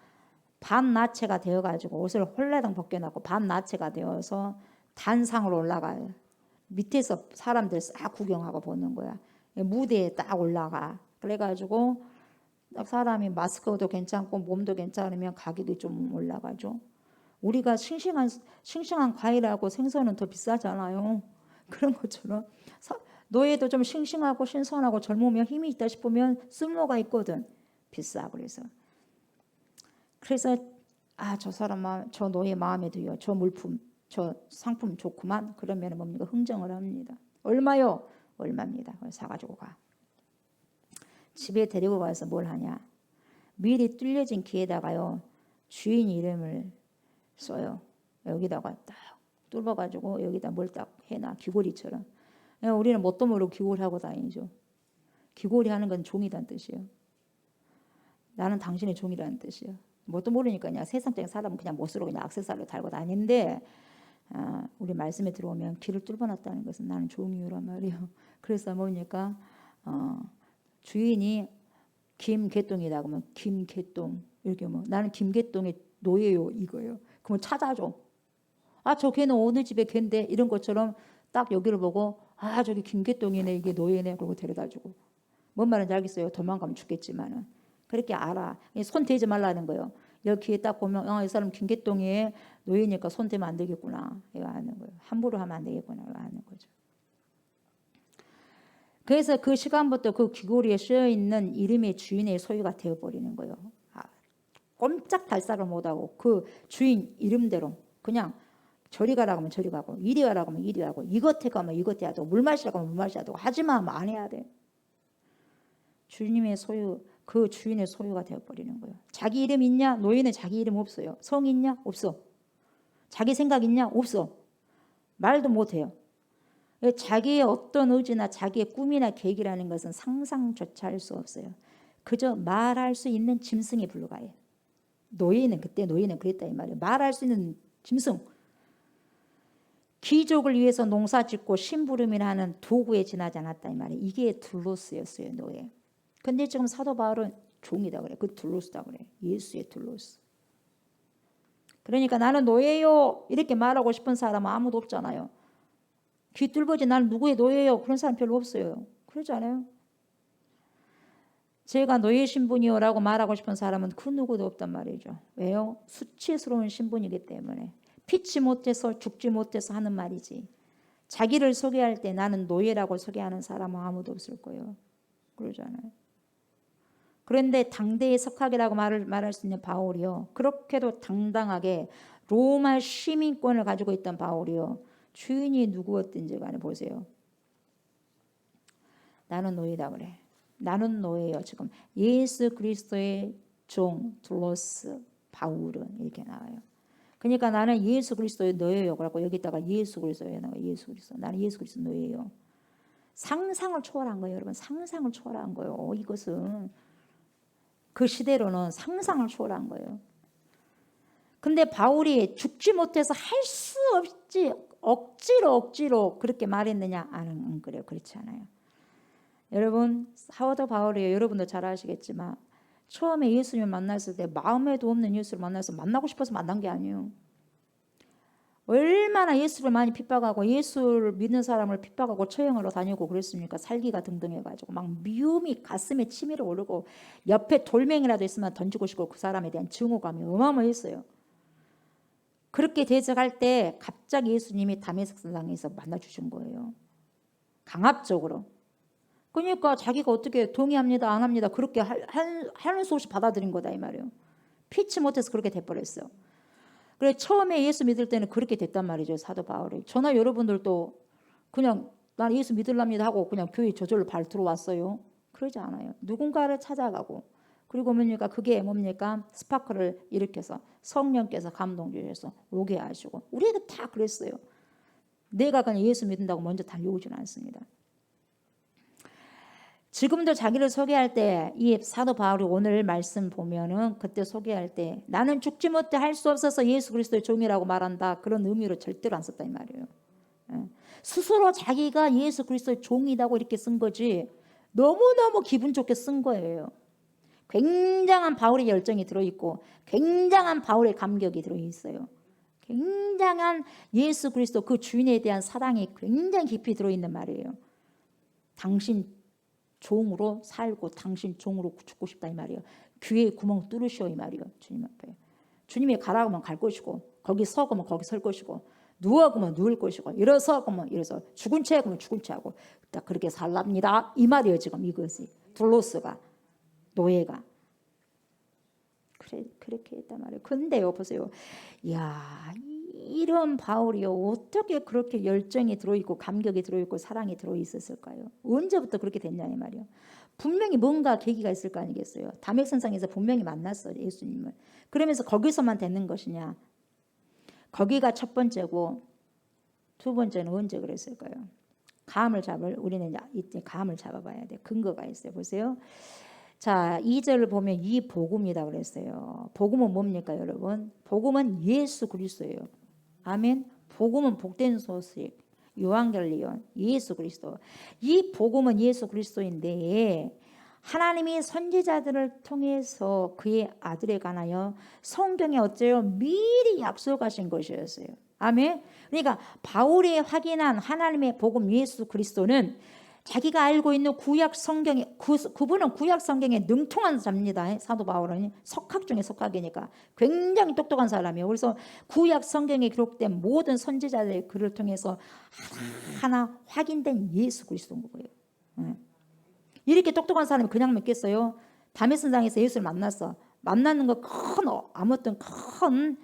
Speaker 1: 반나체가 되어가지고 옷을 홀레당 벗겨놓고 반나체가 되어서 단상으로 올라가요. 밑에서 사람들 싹 구경하고 보는 거야. 무대에 딱 올라가. 그래가지고 딱 사람이 마스크도 괜찮고 몸도 괜찮으면 가격이 좀 올라가죠. 우리가 싱싱한 과일하고 생선은 더 비싸잖아요. 그런 것처럼 노예도 좀 싱싱하고 신선하고 젊으면 힘이 있다 싶으면 쓸모가 있거든. 비싸. 그래서 저 사람 저 노예 마음에 들어요. 저 물품 저 상품 좋구만. 그러면 뭡니까? 흥정을 합니다. 얼마요? 얼마입니다. 사가지고 가. 집에 데리고 가서 뭘 하냐? 미리 뚫려진 귀에다가요 주인 이름을 써요. 여기다가 딱 뚫어가지고 여기다 뭘 딱 해놔. 귀걸이처럼. 우리는 뭣도 모르고 귀걸이 하고 다니죠. 귀걸이 하는 건 종이란 뜻이에요. 나는 당신의 종이라는 뜻이에요. 뭣도 모르니까 그냥 세상적인 사람은 그냥 못으로 그냥 액세서리로 달고 다니는데 우리 말씀에 들어오면 귀를 뚫어놨다는 것은 나는 종이유란 말이에요. 그래서 뭡니까? 주인이 김개똥이다 그러면 김개똥 이렇게 뭐 나는 김개똥의 노예요 이거예요. 그러면 찾아줘. 저 걔는 어느 집에 걔인데 이런 것처럼 딱 여기를 보고 저기 김개똥이네 이게 노예네 그러고 데려다주고. 뭔 말인지 알겠어요? 도망가면 죽겠지만은 그렇게 알아. 손 대지 말라는 거예요. 여기에 딱 보면 이 사람 김개똥의 노예니까 손 대면 안 되겠구나 이거 하는 거예요. 함부로 하면 안 되겠구나 이거 하는 거죠. 그래서 그 시간부터 그 귀걸이에 쓰여 있는 이름의 주인의 소유가 되어버리는 거예요. 꼼짝 달싹을 못하고 그 주인 이름대로 그냥 저리 가라고 하면 저리 가고 이리 가라고 하면 이리 가고 이것 해 가면 이것 해야 되고 물 마시라고 하면 물 마셔야 되고 하지마 하면 안 해야 돼. 주님의 소유, 그 주인의 소유가 되어버리는 거예요. 자기 이름 있냐? 노예는 자기 이름 없어요. 성 있냐? 없어. 자기 생각 있냐? 없어. 말도 못해요. 자기의 어떤 의지나 자기의 꿈이나 계획이라는 것은 상상조차 할 수 없어요. 그저 말할 수 있는 짐승에 불과해요. 그때 노예는 그랬다 이 말이에요. 말할 수 있는 짐승. 귀족을 위해서 농사짓고 심부름을 하는 도구에 지나지 않았다 이 말이에요. 이게 둘로스였어요. 노예. 근데 지금 사도 바울은 종이다 그래. 그 둘로스다 그래. 예수의 둘로스. 그러니까 나는 노예요 이렇게 말하고 싶은 사람은 아무도 없잖아요. 귀 뚫어지 나는 누구의 노예요 그런 사람 별로 없어요. 그러지 않아요? 제가 노예 신분이요라고 말하고 싶은 사람은 그 누구도 없단 말이죠. 왜요? 수치스러운 신분이기 때문에. 피치 못해서 죽지 못해서 하는 말이지. 자기를 소개할 때 나는 노예라고 소개하는 사람은 아무도 없을 거예요. 그러잖아요. 그런데 당대의 석학이라고 말할 수 있는 바울이요. 그렇게도 당당하게 로마 시민권을 가지고 있던 바울이요. 주인이 누구였든지 간에 보세요. 나는 노예다 그래. 나는 노예요. 지금 예수 그리스도의 종 둘로스 바울은 이렇게 나와요. 그러니까 나는 예수 그리스도의 노예요. 그래갖고 여기다가 예수 그리스도에 나와 예수 그리스도. 나는 예수 그리스도 노예요. 상상을 초월한 거예요, 여러분. 상상을 초월한 거예요. 이것은 그 시대로는 상상을 초월한 거예요. 근데 바울이 죽지 못해서 할 수 없지 억지로 그렇게 말했느냐? 안 그래요. 그렇지 않아요. 여러분 사도 바울이요. 여러분도 잘 아시겠지만 처음에 예수님을 만났을 때 마음에도 없는 예수를 만나서 만나고 싶어서 만난 게 아니에요. 얼마나 예수를 많이 핍박하고 예수를 믿는 사람을 핍박하고 처형하러 다니고 그랬습니까? 살기가 등등해가지고 막 미움이 가슴에 치밀어 오르고 옆에 돌멩이라도 있으면 던지고 싶고 그 사람에 대한 증오감이 어마어마했어요. 그렇게 대적할 때 갑자기 예수님이 다메섹 산상에서 만나주신 거예요. 강압적으로. 그러니까 자기가 어떻게 동의합니다 안 합니다 그렇게 하는 수 없이 받아들인 거다 이 말이에요. 피치 못해서 그렇게 돼버렸어요. 그래 처음에 예수 믿을 때는 그렇게 됐단 말이죠. 사도 바울이. 저나 여러분들도 그냥 난 예수 믿으랍니다 하고 그냥 교회 저절로 발 들어왔어요. 그러지 않아요. 누군가를 찾아가고 그리고 뭡니까 그게 뭡니까 스파크를 일으켜서 성령께서 감동 주셔서 오게 하시고 우리도 다 그랬어요. 내가 그냥 예수 믿는다고 먼저 달려오지는 않습니다. 지금도 자기를 소개할 때 이 사도 바울이 오늘 말씀 보면은 그때 소개할 때 나는 죽지 못해 할 수 없어서 예수 그리스도의 종이라고 말한다 그런 의미로 절대로 안 썼다 이 말이에요. 스스로 자기가 예수 그리스도의 종이라고 이렇게 쓴 거지 너무너무 기분 좋게 쓴 거예요. 굉장한 바울의 열정이 들어있고 굉장한 바울의 감격이 들어있어요. 굉장한 예수 그리스도 그 주인에 대한 사랑이 굉장히 깊이 들어있는 말이에요. 당신 종으로 살고 당신 종으로 죽고 싶다 이 말이에요. 귀에 구멍 뚫으시오 이 말이에요. 주님 앞에. 주님이 가라고 하면 갈 것이고 거기 서고면 거기 설 것이고 누워고면 누울 것이고 일어서고면 일어서 죽은 채 하면 죽은 채 하고 딱 그렇게 살랍니다 이 말이에요. 지금 이것이 둘로스가 노예가 그렇게 했단 말이에요. 근데요 보세요. 야 이런 바울이요 어떻게 그렇게 열정이 들어있고 감격이 들어있고 사랑이 들어있었을까요? 언제부터 그렇게 됐냐 이 말이에요. 분명히 뭔가 계기가 있을 거 아니겠어요. 다메섹산상에서 분명히 만났어요 예수님을. 그러면서 거기서만 되는 것이냐. 거기가 첫 번째고 두 번째는 언제 그랬을까요? 우리는 이제 감을 잡아봐야 돼. 근거가 있어요. 보세요. 자, 2절을 보면 이 복음이다 그랬어요. 복음은 뭡니까 여러분? 복음은 예수 그리스도예요. 아멘. 복음은 복된 소식, 요한겔리온, 예수 그리스도. 이 복음은 예수 그리스도인데 하나님이 선지자들을 통해서 그의 아들에 관하여 성경에 어째요? 미리 약속하신 것이었어요. 아멘. 그러니까 바울이 확인한 하나님의 복음 예수 그리스도는 자기가 알고 있는 구약 성경에 그분은 구약 성경에 능통한 자입니다. 사도 바울은 석학 중에 석학이니까 굉장히 똑똑한 사람이에요. 그래서 구약 성경에 기록된 모든 선지자들의 글을 통해서 하나하나 확인된 예수 그리스도인 거예요. 이렇게 똑똑한 사람이 그냥 믿겠어요? 다메섹산상에서 예수를 만나는 거 아무튼 큰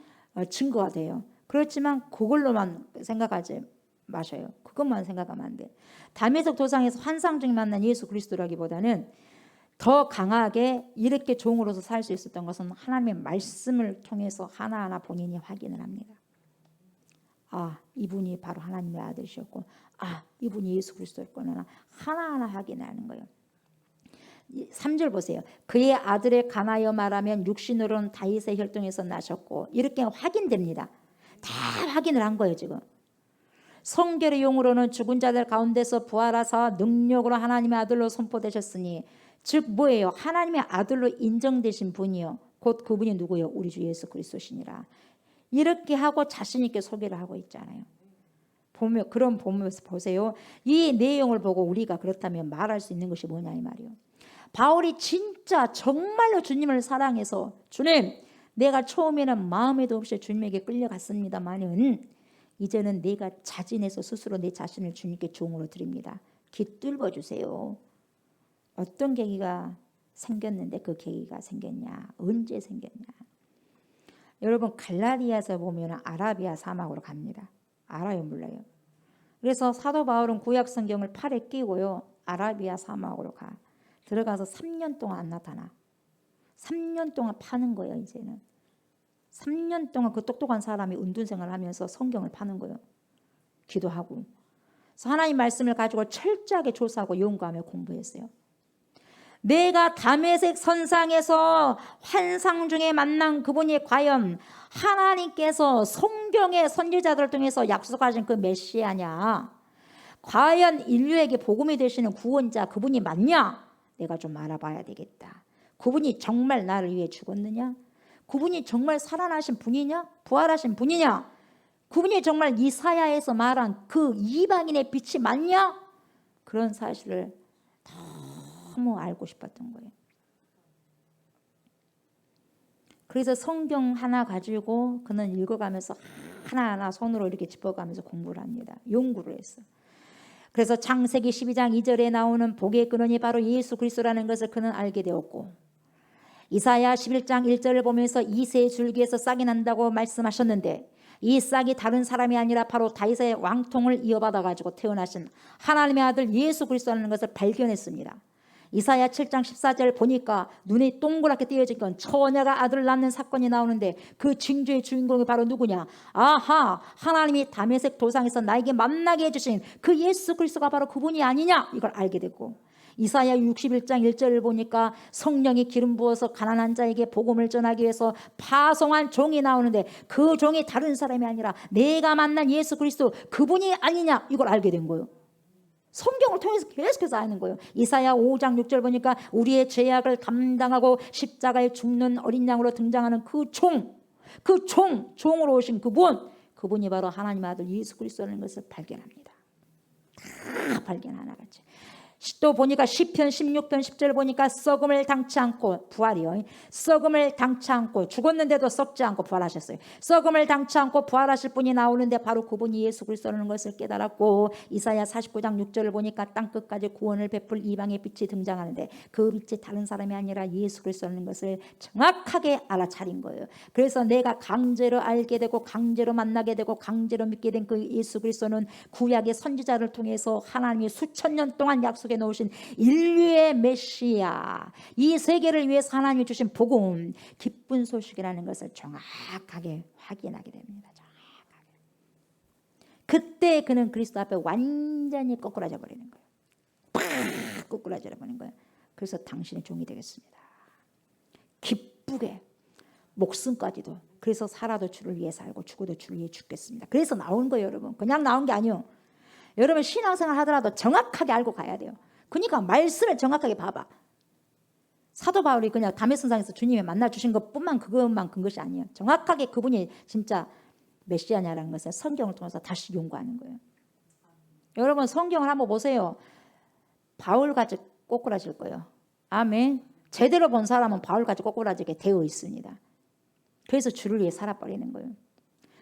Speaker 1: 증거가 돼요. 그렇지만 그걸로만 생각하지 마셔요. 그것만 생각하면 안 돼. 다메섹 도상에서 환상 중에 만난 예수 그리스도라기보다는 더 강하게 이렇게 종으로서 살 수 있었던 것은 하나님의 말씀을 통해서 하나하나 본인이 확인을 합니다. 아, 이분이 바로 하나님의 아들이셨고 아, 이분이 예수 그리스도였구나. 하나하나 확인하는 거예요. 3절 보세요. 그의 아들에 관하여 말하면 육신으로는 다윗의 혈통에서 나셨고 이렇게 확인됩니다. 다 확인을 한 거예요 지금. 성결의 용으로는 죽은 자들 가운데서 부활하사 능력으로 하나님의 아들로 선포되셨으니 즉 뭐예요? 하나님의 아들로 인정되신 분이요. 곧 그분이 누구요? 우리 주 예수 그리스도시니라. 이렇게 하고 자신 있게 소개를 하고 있잖아요. 그런 보면서 보세요. 이 내용을 보고 우리가 그렇다면 말할 수 있는 것이 뭐냐 이 말이에요. 바울이 진짜 정말로 주님을 사랑해서 주님 내가 처음에는 마음에도 없이 주님에게 끌려갔습니다만은 이제는 내가 자진해서 스스로 내 자신을 주님께 종으로 드립니다. 깃들어 주세요. 어떤 계기가 생겼는데 그 계기가 생겼냐? 언제 생겼냐? 여러분 갈라디아서 보면 아라비아 사막으로 갑니다. 알아요 몰라요? 그래서 사도 바울은 구약 성경을 팔에 끼고요. 아라비아 사막으로 가. 들어가서 3년 동안 안 나타나. 3년 동안 파는 거예요 이제는. 3년 동안 그 똑똑한 사람이 은둔생활을 하면서 성경을 파는 거예요. 기도하고. 그래서 하나님 말씀을 가지고 철저하게 조사하고 연구하며 공부했어요. 내가 다메섹 선상에서 환상 중에 만난 그분이 과연 하나님께서 성경의 선지자들을 통해서 약속하신 그 메시아냐? 과연 인류에게 복음이 되시는 구원자 그분이 맞냐? 내가 좀 알아봐야 되겠다. 그분이 정말 나를 위해 죽었느냐? 그분이 정말 살아나신 분이냐? 부활하신 분이냐? 그분이 정말 이사야에서 말한 그 이방인의 빛이 맞냐? 그런 사실을 너무 알고 싶었던 거예요. 그래서 성경 하나 가지고 그는 읽어가면서 하나하나 손으로 이렇게 짚어가면서 공부를 합니다. 연구를 했어. 그래서 창세기 12장 2절에 나오는 복의 근원이 바로 예수 그리스도라는 것을 그는 알게 되었고, 이사야 11장 1절을 보면서 이새의 줄기에서 싹이 난다고 말씀하셨는데, 이 싹이 다른 사람이 아니라 바로 다윗의 왕통을 이어받아 가지고 태어나신 하나님의 아들 예수 그리스도라는 것을 발견했습니다. 이사야 7장 14절 보니까 눈이 동그랗게 띄어진 건 처녀가 아들을 낳는 사건이 나오는데, 그 징조의 주인공이 바로 누구냐? 아하, 하나님이 다메섹 도상에서 나에게 만나게 해주신 그 예수 그리스도가 바로 그분이 아니냐? 이걸 알게 됐고, 이사야 61장 1절을 보니까 성령이 기름 부어서 가난한 자에게 복음을 전하기 위해서 파송한 종이 나오는데, 그 종이 다른 사람이 아니라 내가 만난 예수 그리스도 그분이 아니냐? 이걸 알게 된 거예요. 성경을 통해서 계속해서 아는 거예요. 이사야 5장 6절 보니까 우리의 죄악을 감당하고 십자가에 죽는 어린 양으로 등장하는 그 종으로 오신 그분이 바로 하나님 아들 예수 그리스도라는 것을 발견합니다. 다 발견 하나같이. 또 보니까 시편 16편 10절 보니까 썩음을 당치 않고, 부활이요, 썩음을 당치 않고, 죽었는데도 썩지 않고 부활하셨어요. 썩음을 당치 않고 부활하실 분이 나오는데 바로 그분이 예수 그리스도라는 것을 깨달았고, 이사야 49장 6절을 보니까 땅끝까지 구원을 베풀 이방의 빛이 등장하는데, 그 빛이 다른 사람이 아니라 예수 그리스도라는 것을 정확하게 알아차린 거예요. 그래서 내가 강제로 알게 되고 강제로 만나게 되고 강제로 믿게 된 그 예수 그리스도는 구약의 선지자를 통해서 하나님이 수천 년 동안 약속해 놓으신 인류의 메시아, 이 세계를 위해서 하나님이 주신 복음, 기쁜 소식이라는 것을 정확하게 확인하게 됩니다. 정확하게. 그때 그는 그리스도 앞에 완전히 꼬꾸라져 버리는 거예요. 팍 꼬꾸라져 버리는 거예요. 그래서 당신의 종이 되겠습니다. 기쁘게 목숨까지도, 그래서 살아도 주를 위해 살고 죽어도 주를 위해 죽겠습니다. 그래서 나온 거예요, 여러분. 그냥 나온 게 아니에요. 여러분 신앙생활 하더라도 정확하게 알고 가야 돼요. 그러니까 말씀을 정확하게 봐봐. 사도 바울이 그냥 다메섹성에서 주님이 만나 주신 것뿐만 그것만 근 것이 아니에요. 정확하게 그분이 진짜 메시아냐라는 것을 성경을 통해서 다시 연구하는 거예요. 여러분 성경을 한번 보세요. 바울같이 꼬꾸라질 거예요. 아멘. 제대로 본 사람은 바울같이 꼬꾸라지게 되어 있습니다. 그래서 주를 위해 살아버리는 거예요.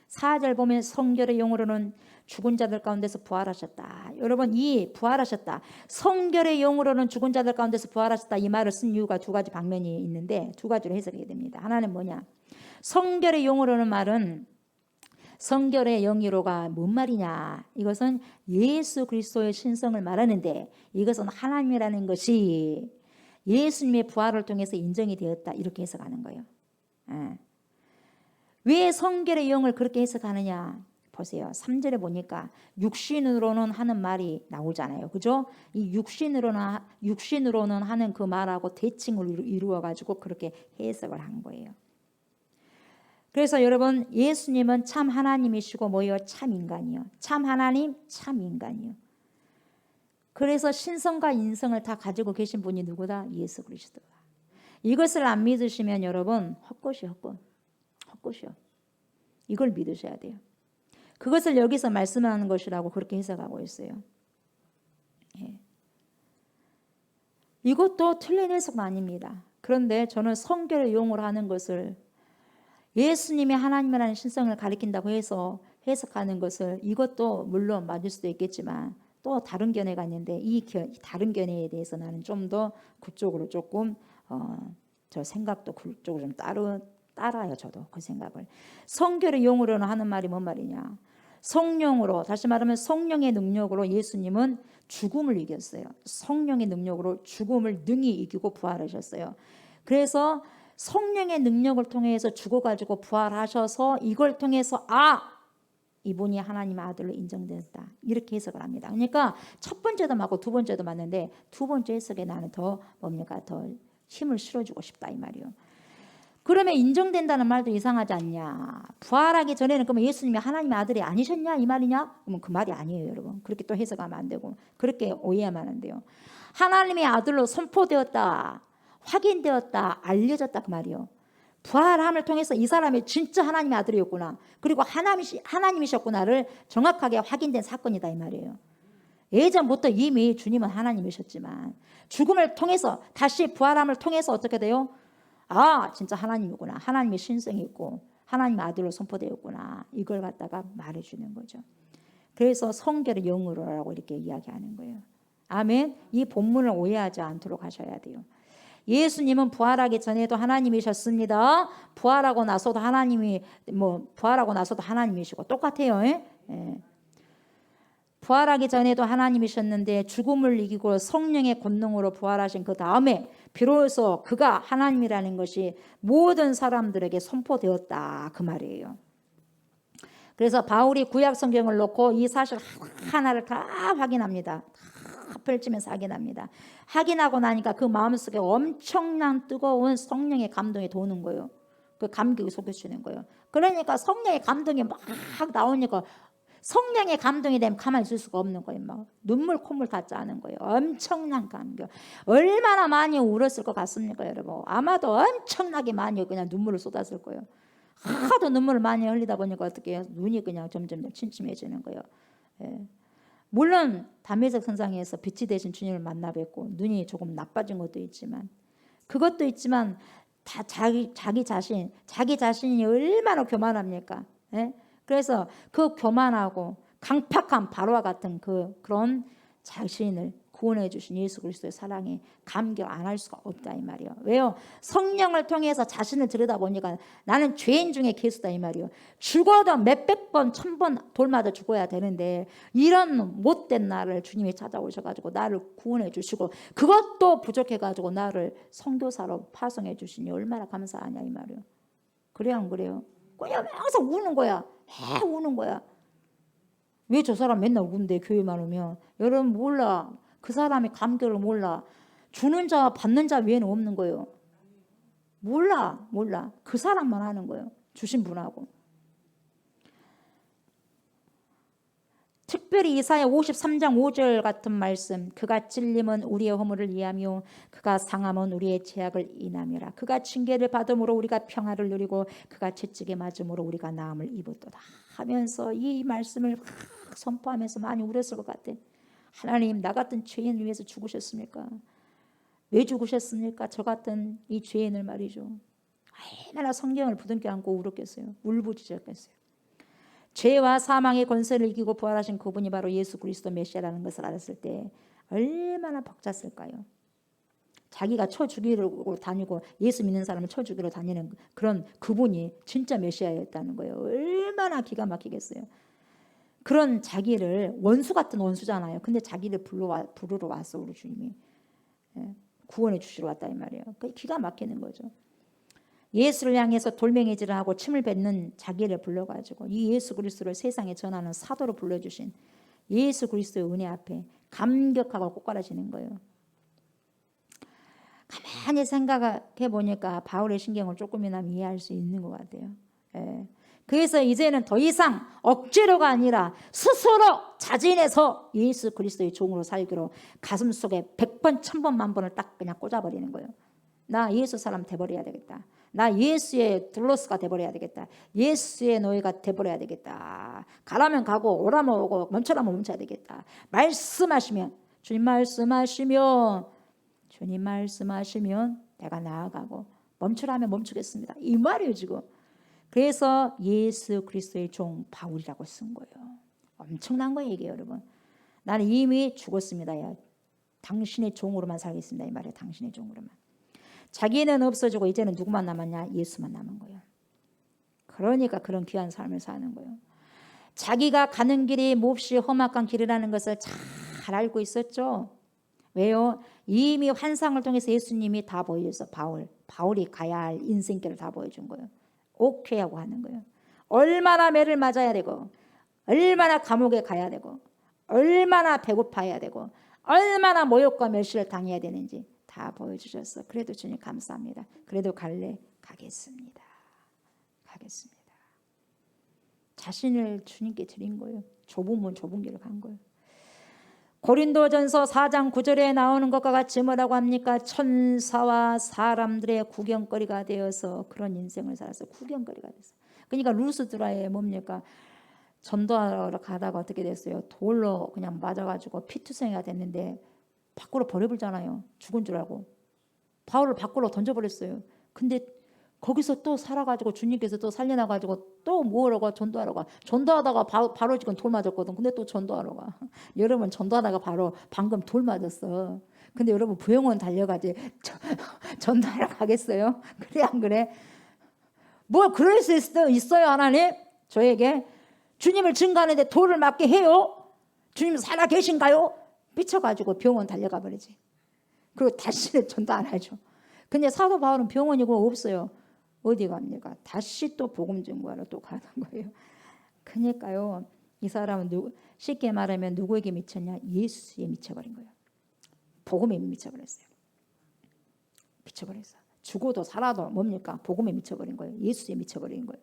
Speaker 1: 4절 보면 성결의 영으로는 죽은 자들 가운데서 부활하셨다. 여러분 이 부활하셨다, 성결의 영으로는 죽은 자들 가운데서 부활하셨다, 이 말을 쓴 이유가 두 가지 방면이 있는데 두 가지로 해석이 됩니다. 하나는 뭐냐, 성결의 영으로는 말은 성결의 영으로가 뭔 말이냐, 이것은 예수 그리스도의 신성을 말하는데 이것은 하나님이라는 것이 예수님의 부활을 통해서 인정이 되었다, 이렇게 해석하는 거예요. 왜 성결의 영을 그렇게 해석하느냐 보세요. 3절에 보니까 육신으로는 하는 말이 나오잖아요. 그죠? 이 육신으로는 하는 그 말하고 대칭을 이루어 가지고 그렇게 해석을 한 거예요. 그래서 여러분 예수님은 참 하나님이시고 뭐예요? 참 인간이요. 참 하나님, 참 인간이요. 그래서 신성과 인성을 다 가지고 계신 분이 누구다? 예수 그리스도다. 이것을 안 믿으시면 여러분 헛것이요. 이걸 믿으셔야 돼요. 그것을 여기서 말씀하는 것이라고 그렇게 해석하고 있어요. 예. 이것도 틀린 해석은 아닙니다. 그런데 저는 성결의 용어로 하는 것을 예수님이 하나님이라는 신성을 가리킨다고 해서 해석하는 것을, 이것도 물론 맞을 수도 있겠지만 또 다른 견해가 있는데 이 다른 견해에 대해서 나는 좀 더 그쪽으로 조금 저 생각도 그쪽으로 좀 따라요. 저도 그 생각을. 성결의 용으로는 하는 말이 뭔 말이냐, 성령으로, 다시 말하면 성령의 능력으로 예수님은 죽음을 이겼어요. 성령의 능력으로 죽음을 능히 이기고 부활하셨어요. 그래서 성령의 능력을 통해서 죽어가지고 부활하셔서 이걸 통해서 이분이 하나님의 아들로 인정됐다, 이렇게 해석을 합니다. 그러니까 첫 번째도 맞고 두 번째도 맞는데 두 번째 해석에 나는 더 뭡니까, 더 힘을 실어주고 싶다 이 말이요. 그러면 인정된다는 말도 이상하지 않냐? 부활하기 전에는 그러면 예수님이 하나님의 아들이 아니셨냐 이 말이냐? 그러면 그 말이 아니에요, 여러분. 그렇게 또 해석하면 안 되고 그렇게 오해하면 안 돼요. 하나님의 아들로 선포되었다, 확인되었다, 알려졌다 그 말이요. 부활함을 통해서 이 사람이 진짜 하나님의 아들이었구나, 그리고 하나님이셨구나를 정확하게 확인된 사건이다 이 말이에요. 예전부터 이미 주님은 하나님이셨지만 죽음을 통해서 다시 부활함을 통해서 어떻게 돼요? 아, 진짜 하나님이구나, 하나님의 신성이 있고 하나님의 아들로 선포되었구나, 이걸 갖다가 말해주는 거죠. 그래서 성결의 영으로라고 이렇게 이야기하는 거예요. 아멘. 이 본문을 오해하지 않도록 하셔야 돼요. 예수님은 부활하기 전에도 하나님이셨습니다. 부활하고 나서도 하나님이시고 똑같아요. 예. 부활하기 전에도 하나님이셨는데 죽음을 이기고 성령의 권능으로 부활하신 그 다음에 비로소 그가 하나님이라는 것이 모든 사람들에게 선포되었다 그 말이에요. 그래서 바울이 구약 성경을 놓고 이 사실 하나를 다 확인합니다. 다 펼치면서 확인합니다. 확인하고 나니까 그 마음속에 엄청난 뜨거운 성령의 감동이 도는 거예요. 그 감격이 속여주는 거예요. 그러니까 성령의 감동이 막 나오니까 성령의 감동이 되면 가만히 있을 수가 없는 거예요. 막 눈물 콧물 다 짜는 거예요. 엄청난 감격. 얼마나 많이 울었을 것 같습니까, 여러분? 아마도 엄청나게 많이 그냥 눈물을 쏟았을 거예요. 하도 눈물을 많이 흘리다 보니까 어떻게 해요? 눈이 그냥 점점 침침해지는 거예요. 예. 물론 담에색 선상에서 빛이 되신 주님을 만나 뵙고 눈이 조금 나빠진 것도 있지만 다 자기 자신이 얼마나 교만합니까? 예? 그래서 그 교만하고 강팍한 바로와 같은 그런 자신을 구원해 주신 예수 그리스도의 사랑에 감격 안 할 수가 없다 이 말이에요. 왜요? 성령을 통해서 자신을 들여다보니까 나는 죄인 중에 괴수다 이 말이에요. 죽어도 몇백 번, 1000번 돌마다 죽어야 되는데 이런 못된 나를 주님이 찾아오셔가지고 나를 구원해 주시고 그것도 부족해가지고 나를 선교사로 파송해 주시니 얼마나 감사하냐 이 말이에요. 그래요 안 그래요? 그냥 항상 우는 거야. 우는 거야. 왜 저 사람 맨날 우는데 교회만 오면? 여러분 몰라. 그 사람의 감격을 몰라. 주는 자 받는 자 외에는 없는 거예요. 몰라. 그 사람만 하는 거예요. 주신 분하고. 특별히 이사야 53장 5절 같은 말씀, 그가 찔림은 우리의 허물을 이하며 그가 상함은 우리의 죄악을 인함이라. 그가 징계를 받음으로 우리가 평화를 누리고 그가 채찍에 맞음으로 우리가 나음을 입었도다 하면서 이 말씀을 선포하면서 많이 울었을 것 같아. 하나님, 나 같은 죄인을 위해서 죽으셨습니까? 왜 죽으셨습니까? 저 같은 이 죄인을 말이죠. 얼마나 성경을 부둥켜 안고 울었겠어요. 울부짖었겠어요. 죄와 사망의 권세를 이기고 부활하신 그분이 바로 예수 그리스도 메시아라는 것을 알았을 때 얼마나 벅찼을까요? 자기가 쳐 죽이려고 다니고 예수 믿는 사람을 쳐 죽이러 다니는 그런 그분이 진짜 메시아였다는 거예요. 얼마나 기가 막히겠어요. 그런 자기를, 원수 같은 원수잖아요. 근데 자기를 부르러 왔어 우리 주님이. 구원해 주시러 왔다 이 말이에요. 기가 막히는 거죠. 예수를 향해서 돌멩이질을 하고 침을 뱉는 자기를 불러가지고 이 예수 그리스도를 세상에 전하는 사도로 불러주신 예수 그리스도의 은혜 앞에 감격하고 꼬꾸라지는 거예요. 가만히 생각해 보니까 바울의 신경을 조금이나마 이해할 수 있는 것 같아요. 그래서 이제는 더 이상 억지로가 아니라 스스로 자진해서 예수 그리스도의 종으로 살기로 가슴속에 100번, 1000번, 1000번을 딱 그냥 꽂아버리는 거예요. 나 예수 사람 돼버려야 되겠다. 나 예수의 둘로스가 돼버려야 되겠다. 예수의 노예가 돼버려야 되겠다. 가라면 가고 오라면 오고 멈춰라면 멈춰야 되겠다. 말씀하시면 주님 말씀하시면 내가 나아가고 멈추라면 멈추겠습니다. 이 말이에요 지금. 그래서 예수 그리스도의 종 바울이라고 쓴 거예요. 엄청난 거예요 이게 여러분. 나는 이미 죽었습니다. 야. 당신의 종으로만 살겠습니다. 이 말이에요. 당신의 종으로만. 자기는 없어지고 이제는 누구만 남았냐? 예수만 남은 거예요. 그러니까 그런 귀한 삶을 사는 거예요. 자기가 가는 길이 몹시 험악한 길이라는 것을 잘 알고 있었죠. 왜요? 이미 환상을 통해서 예수님이 다 보여줘서 바울이 가야 할 인생길을 다 보여준 거예요. 오케이 하고 하는 거예요. 얼마나 매를 맞아야 되고 얼마나 감옥에 가야 되고 얼마나 배고파야 되고 얼마나 모욕과 멸시를 당해야 되는지 다 보여주셨어. 그래도 주님 감사합니다. 그래도 갈래. 가겠습니다. 가겠습니다. 자신을 주님께 드린 거예요. 좁은 문 좁은 길을 간 거예요. 고린도전서 4장 9절에 나오는 것과 같이 뭐라고 합니까? 천사와 사람들의 구경거리가 되어서 그런 인생을 살았어요. 구경거리가 됐어요. 그러니까 루스드라에 뭡니까? 전도하러 가다가 어떻게 됐어요? 돌로 그냥 맞아가지고 피투성이가 됐는데 밖으로 버려버리잖아요. 죽은 줄 알고 바울을 밖으로 던져버렸어요. 근데 거기서 또 살아가지고 주님께서 또 살려놔가지고 또 뭐하러 전도하러 가. 전도하다가 바로 지금 돌 맞았거든. 근데 또 전도하러 가. 여러분 전도하다가 바로 방금 돌 맞았어. 근데 여러분 부영원 달려가지 전도하러 가겠어요? 그래 안 그래? 뭐 그럴 수 있어요 하나님? 저에게 주님을 증거하는데 돌을 맞게 해요? 주님 살아 계신가요? 미쳐가지고 병원 달려가 버리지. 그리고 다시는 전도 안 하죠. 근데 사도 바울은 병원이 그거 없어요. 어디 갑니까? 다시 또 복음 증거하러 또 가는 거예요. 그러니까요. 이 사람은 쉽게 말하면 누구에게 미쳤냐? 예수에 미쳐버린 거예요. 복음에 미쳐버렸어요. 미쳐버렸어. 죽어도 살아도 뭡니까? 복음에 미쳐버린 거예요. 예수에 미쳐버린 거예요.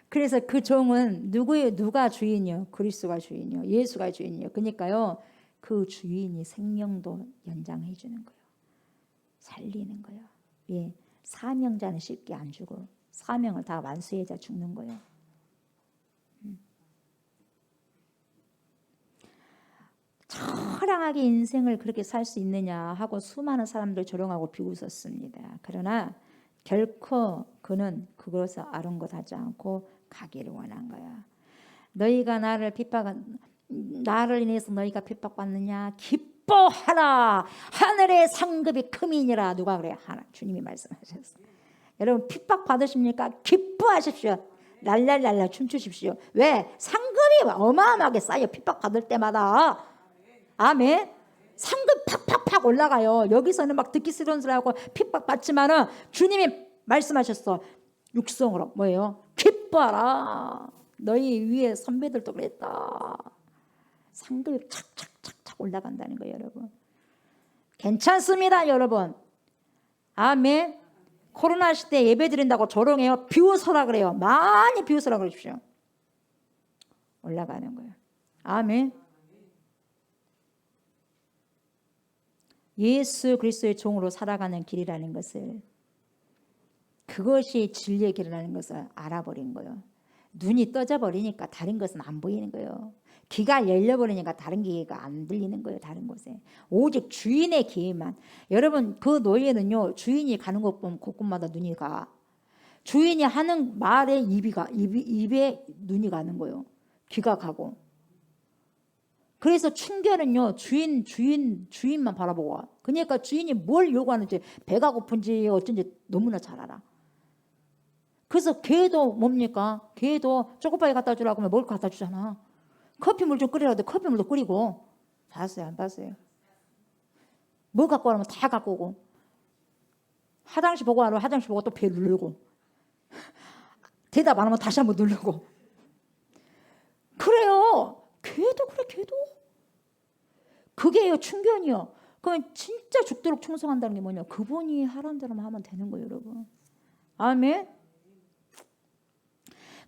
Speaker 1: 그래서 그 종은 누가 주인이요? 그리스도가 주인이요. 예수가 주인이요. 그러니까요. 그 주인이 생명도 연장해 주는 거예요. 살리는 거예요. 예, 사명자는 쉽게 안 죽어. 사명을 다 완수해야 죽는 거예요. 처량하게 인생을 그렇게 살 수 있느냐 하고 수많은 사람들 조롱하고 비웃었습니다. 그러나 결코 그는 그것을 아랑곳하지 않고 가기를 원한 거야. 너희가 나를 인해서 너희가 핍박받느냐? 기뻐하라. 하늘의 상급이 크미니라. 누가 그래요? 주님이 말씀하셨어요. 여러분 핍박 받으십니까? 기뻐하십시오. 랄랄랄라 춤추십시오. 왜? 상급이 어마어마하게 쌓여 핍박 받을 때마다. 아멘. 상급 팍팍팍 올라가요. 여기서는 막 듣기 싫은 소리 하고 핍박 받지만은 주님이 말씀하셨어. 육성으로 뭐예요? 기뻐하라. 너희 위에 선배들도 그랬다. 상급이 착착착착 올라간다는 거예요, 여러분. 괜찮습니다, 여러분. 아멘. 코로나 시대 예배 드린다고 조롱해요. 비웃어라 그래요. 많이 비웃어라 그러십시오. 올라가는 거예요. 아멘. 예수 그리스도의 종으로 살아가는 길이라는 것을, 그것이 진리의 길이라는 것을 알아버린 거예요. 눈이 떠져 버리니까 다른 것은 안 보이는 거예요. 귀가 열려버리니까 다른 귀가 안 들리는 거예요. 다른 곳에 오직 주인의 귀에만. 여러분 그 노예는요, 주인이 가는 곳마다 눈이 가. 주인이 하는 말에 입에 눈이 가는 거예요. 귀가 가고. 그래서 충견은요, 주인만 바라보고 와. 그러니까 주인이 뭘 요구하는지, 배가 고픈지 어쩐지 너무나 잘 알아. 그래서 개도 뭡니까? 개도 초코파이 갖다 주라고 하면 뭘 갖다 주잖아. 커피물 좀 끓이라고 해도 커피물도 끓이고. 봤어요? 안 봤어요? 뭐 갖고 오라면 다 갖고 오고. 화장실 보고 하면 화장실 보고 또 배 누르고. 대답 안 하면 다시 한번 누르고. 그래요. 걔도 그래, 걔도. 그게요, 충견이요. 그러면 진짜 죽도록 충성한다는 게 뭐냐? 그분이 하라는 대로만 하면 되는 거예요, 여러분. 아멘.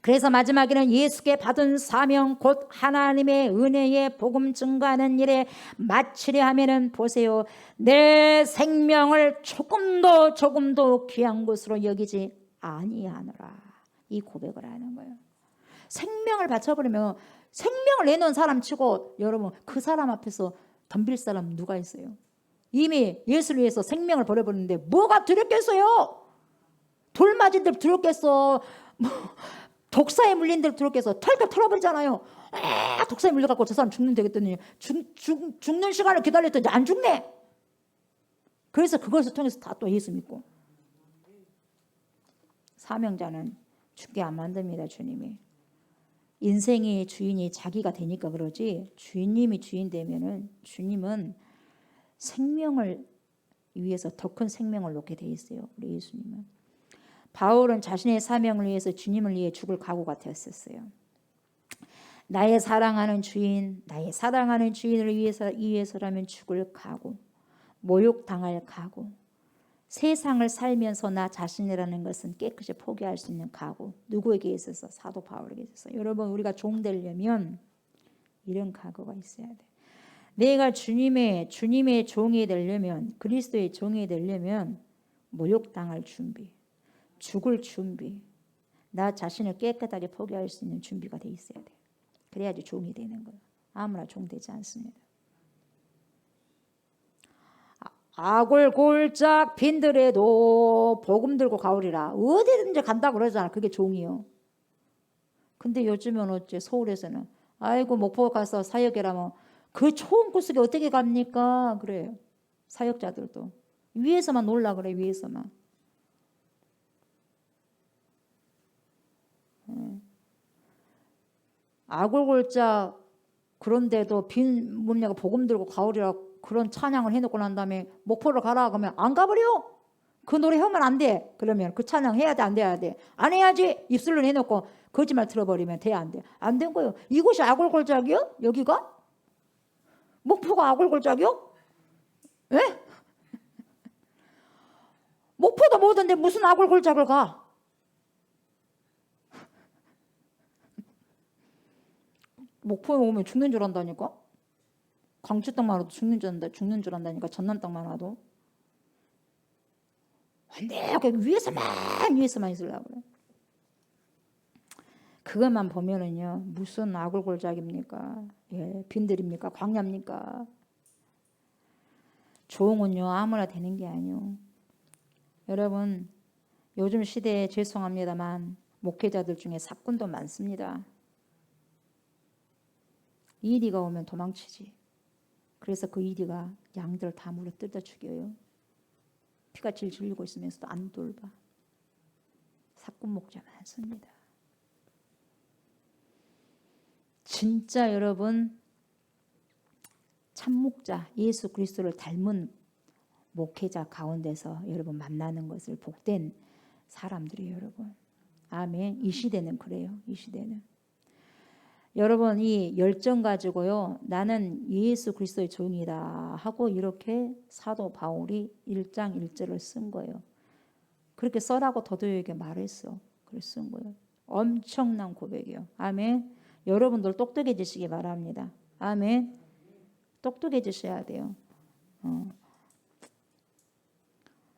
Speaker 1: 그래서 마지막에는 예수께 받은 사명, 곧 하나님의 은혜의 복음 증거하는 일에 마치려 하면은, 보세요, 내 생명을 조금도 귀한 것으로 여기지 아니하노라. 이 고백을 하는 거예요. 생명을 바쳐버리면, 생명을 내놓은 사람 치고 여러분 그 사람 앞에서 덤빌 사람 누가 있어요? 이미 예수를 위해서 생명을 버려버렸는데 뭐가 두렵겠어요? 돌 맞은 데 두렵겠어? 독사에 물린 데 두렵겠어? 털털 털어버리잖아요. 독사에 물려갖고 저 사람 죽는 되겠더니 죽는 시간을 기다렸더니 안 죽네. 그래서 그것을 통해서 다 또 예수 믿고. 사명자는 죽게 안 만듭니다. 주님이. 인생의 주인이 자기가 되니까 그러지, 주님이 주인 되면은 주님은 생명을 위해서 더 큰 생명을 놓게 돼 있어요. 우리 예수님은. 바울은 자신의 사명을 위해서 주님을 위해 죽을 각오가 되었었어요. 나의 사랑하는 주인을 위해서라면 죽을 각오, 모욕당할 각오, 세상을 살면서 나 자신이라는 것은 깨끗이 포기할 수 있는 각오. 누구에게 있어서? 사도 바울에게 있어서. 여러분 우리가 종 되려면 이런 각오가 있어야 돼. 내가 주님의 종이 되려면, 그리스도의 종이 되려면 모욕당할 준비, 죽을 준비, 나 자신을 깨끗하게 포기할 수 있는 준비가 돼 있어야 돼. 그래야지 종이 되는 거예요. 아무나 종 되지 않습니다. 악을 골짝 빈들에도 복음 들고 가오리라. 어디든지 간다 그러잖아. 그게 종이요. 근데 요즘은 어째 서울에서는 아이고 목포 가서 사역이라면 그 좋은 구석에 어떻게 갑니까? 그래요. 사역자들도 위에서만 놀라 그래. 위에서만. 악을 골짝 그런데도 빈 문야가 복음 들고 가오리라 그런 찬양을 해놓고 난 다음에 목포를 가라 그러면 안 가버려. 그 노래 하면 안 돼. 그러면 그 찬양 해야 돼, 안 돼야 돼? 안 해야지. 입술로 해놓고 거짓말 틀어버리면 돼, 안 돼? 안 된 거예요. 이곳이 악골골짝이요? 여기가? 목포가 악골골짝이요? 예? 목포도 못 오는데 무슨 악골골짝을 가? 목포에 오면 죽는 줄 안다니까? 광주 땅만 와도 죽는 줄 안다니까. 전남 땅만 와도. 안돼. 위에서만 있으려고 그래. 그것만 보면은요 무슨 악을골작입니까? 예, 빈들입니까? 광야입니까? 종은요 아무나 되는 게 아니요. 여러분 요즘 시대에 죄송합니다만 목회자들 중에 사꾼도 많습니다. 이리가 오면 도망치지. 그래서 그 이리가 양들 다 물어 뜯어 죽여요. 피가 질질 흘리고 있으면서도 안 돌봐. 사꾼 목자 많습니다. 진짜 여러분 참 목자 예수 그리스도를 닮은 목회자 가운데서 여러분 만나는 것을 복된 사람들이에요. 여러분. 아멘. 이 시대는 그래요. 이 시대는. 여러분 이 열정 가지고요. 나는 예수 그리스도의 종이다 하고 이렇게 사도 바울이 1장 1절을 쓴 거예요. 그렇게 써라고 더도에게 말했어. 그래서 쓴 거예요. 엄청난 고백이에요. 아멘. 여러분들 똑똑해지시기 바랍니다. 아멘. 똑똑해지셔야 돼요.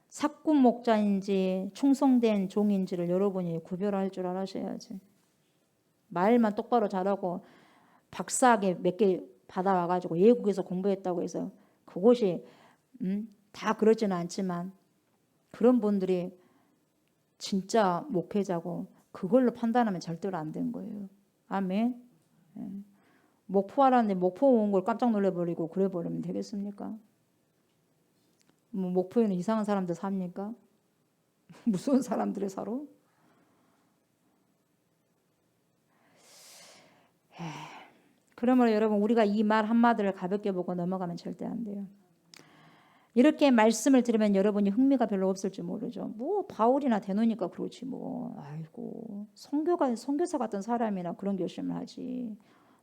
Speaker 1: 사꾼 목자인지 충성된 종인지를 여러분이 구별할 줄 알아셔야지. 말만 똑바로 잘하고 박사학위 몇 개 받아와가지고 외국에서 공부했다고 해서 그곳이 다 그렇지는 않지만 그런 분들이 진짜 목회자고 그걸로 판단하면 절대로 안 된 거예요. 아멘. 목포 하라는데 목포 온 걸 깜짝 놀래버리고 그래버리면 되겠습니까? 뭐 목포에는 이상한 사람들 삽니까? 무서운 사람들이 살아? 그러므로 여러분 우리가 이 말 한마디를 가볍게 보고 넘어가면 절대 안 돼요. 이렇게 말씀을 들으면 여러분이 흥미가 별로 없을지 모르죠. 뭐 바울이나 되노니까 그렇지 뭐. 아이고 선교사 같은 사람이나 그런 결심을 하지.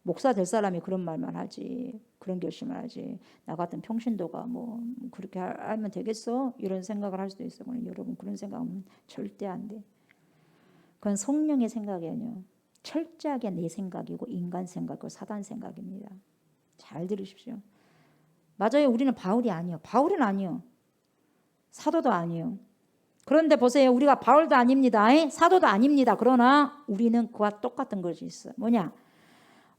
Speaker 1: 목사 될 사람이 그런 말만 하지. 그런 결심을 하지. 나 같은 평신도가 뭐 그렇게 하면 되겠어? 이런 생각을 할 수도 있어요. 여러분 그런 생각은 절대 안 돼. 그건 성령의 생각이 아니에요. 철저하게 내 생각이고 인간 생각이고 사단 생각입니다. 잘 들으십시오. 맞아요. 우리는 바울이 아니에요. 바울은 아니에요. 사도도 아니에요. 그런데 보세요. 우리가 바울도 아닙니다. 사도도 아닙니다. 그러나 우리는 그와 똑같은 것이 있어요. 뭐냐?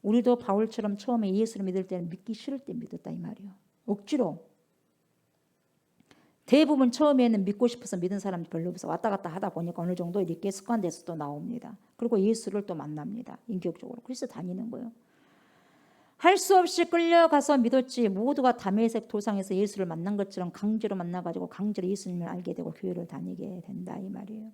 Speaker 1: 우리도 바울처럼 처음에 예수를 믿을 때는 믿기 싫을 때 믿었다 이 말이에요. 억지로. 대부분 처음에는 믿고 싶어서 믿은 사람이 별로 없어. 왔다 갔다 하다 보니까 어느 정도 이렇게 습관돼서 또 나옵니다. 그리고 예수를 또 만납니다. 인격적으로. 그래서 다니는 거예요. 할 수 없이 끌려가서 믿었지 모두가 다메섹 도상에서 예수를 만난 것처럼 강제로 만나가지고 강제로 예수님을 알게 되고 교회를 다니게 된다 이 말이에요.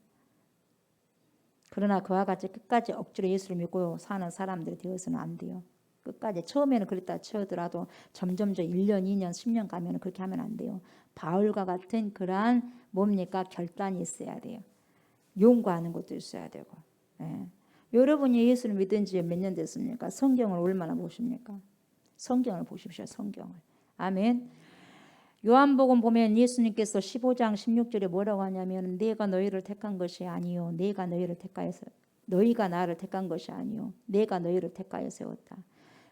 Speaker 1: 그러나 그와 같이 끝까지 억지로 예수를 믿고 사는 사람들이 되어서는 안 돼요. 끝까지 처음에는 그랬다 쳐더라도 점점 1년, 2년, 10년 가면 그렇게 하면 안 돼요. 바울과 같은 그러한 뭡니까? 결단이 있어야 돼요. 용과하는 것도 있어야 되고. 예. 여러분이 예수를 믿은 지 몇 년 됐습니까? 성경을 얼마나 보십니까? 성경을 보십시오. 성경을. 아멘. 요한복음 보면 예수님께서 15장 16절에 뭐라고 하냐면 내가 너희를 택한 것이 아니요 내가 너희를 택하여서 너희가 나를 택한 것이 아니요 내가 너희를 택하여 세웠다.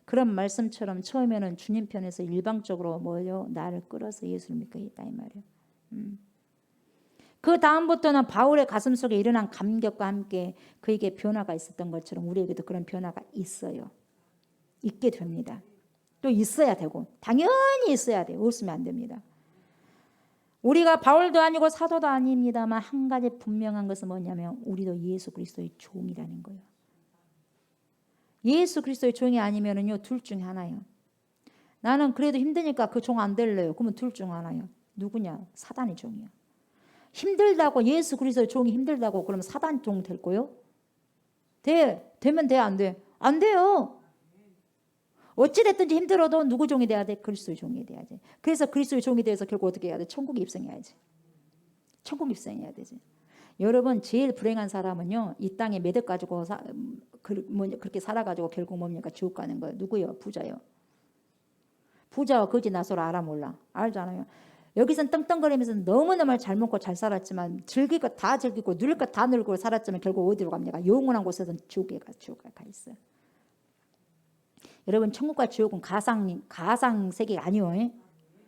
Speaker 1: 그런 말씀처럼 처음에는 주님 편에서 일방적으로 뭐요 나를 끌어서 예수를 믿게 했다 이 말이에요. 그 다음부터는 바울의 가슴 속에 일어난 감격과 함께 그에게 변화가 있었던 것처럼 우리에게도 그런 변화가 있어요. 있게 됩니다. 또 있어야 되고 당연히 있어야 돼요. 없으면 안 됩니다. 우리가 바울도 아니고 사도도 아닙니다만 한 가지 분명한 것은 뭐냐면 우리도 예수 그리스도의 종이라는 거예요. 예수 그리스도의 종이 아니면은요 둘 중에 하나예요. 나는 그래도 힘드니까 그 종 안 될래요. 그러면 둘 중 하나예요. 누구냐? 사단의 종이요. 힘들다고 예수 그리스도의 종이 힘들다고 그러면 사단 종 될 거요? 되면 돼 안 돼? 안 돼요. 어찌 됐든지 힘들어도 누구 종이 돼야 돼? 그리스도의 종이 돼야지. 그래서 그리스도의 종이 돼서 결국 어떻게 해야 돼? 천국에 입성해야지. 천국 입성해야 되지. 여러분 제일 불행한 사람은요 이 땅에 매듭 가지고 그렇게 살아가지고 결국 뭡니까? 지옥 가는 거예요. 누구요? 부자요. 부자와 거지 나서로 알아 몰라? 알잖아요. 여기선 떵떵거리면서 너무너무 잘 먹고 잘 살았지만 즐길 것 다 즐기고 누릴 것 다 누리고 살았지만 결국 어디로 갑니까? 영원한 곳에서는 지옥에 가 있어요. 여러분 천국과 지옥은 가상 세계가 아니에요.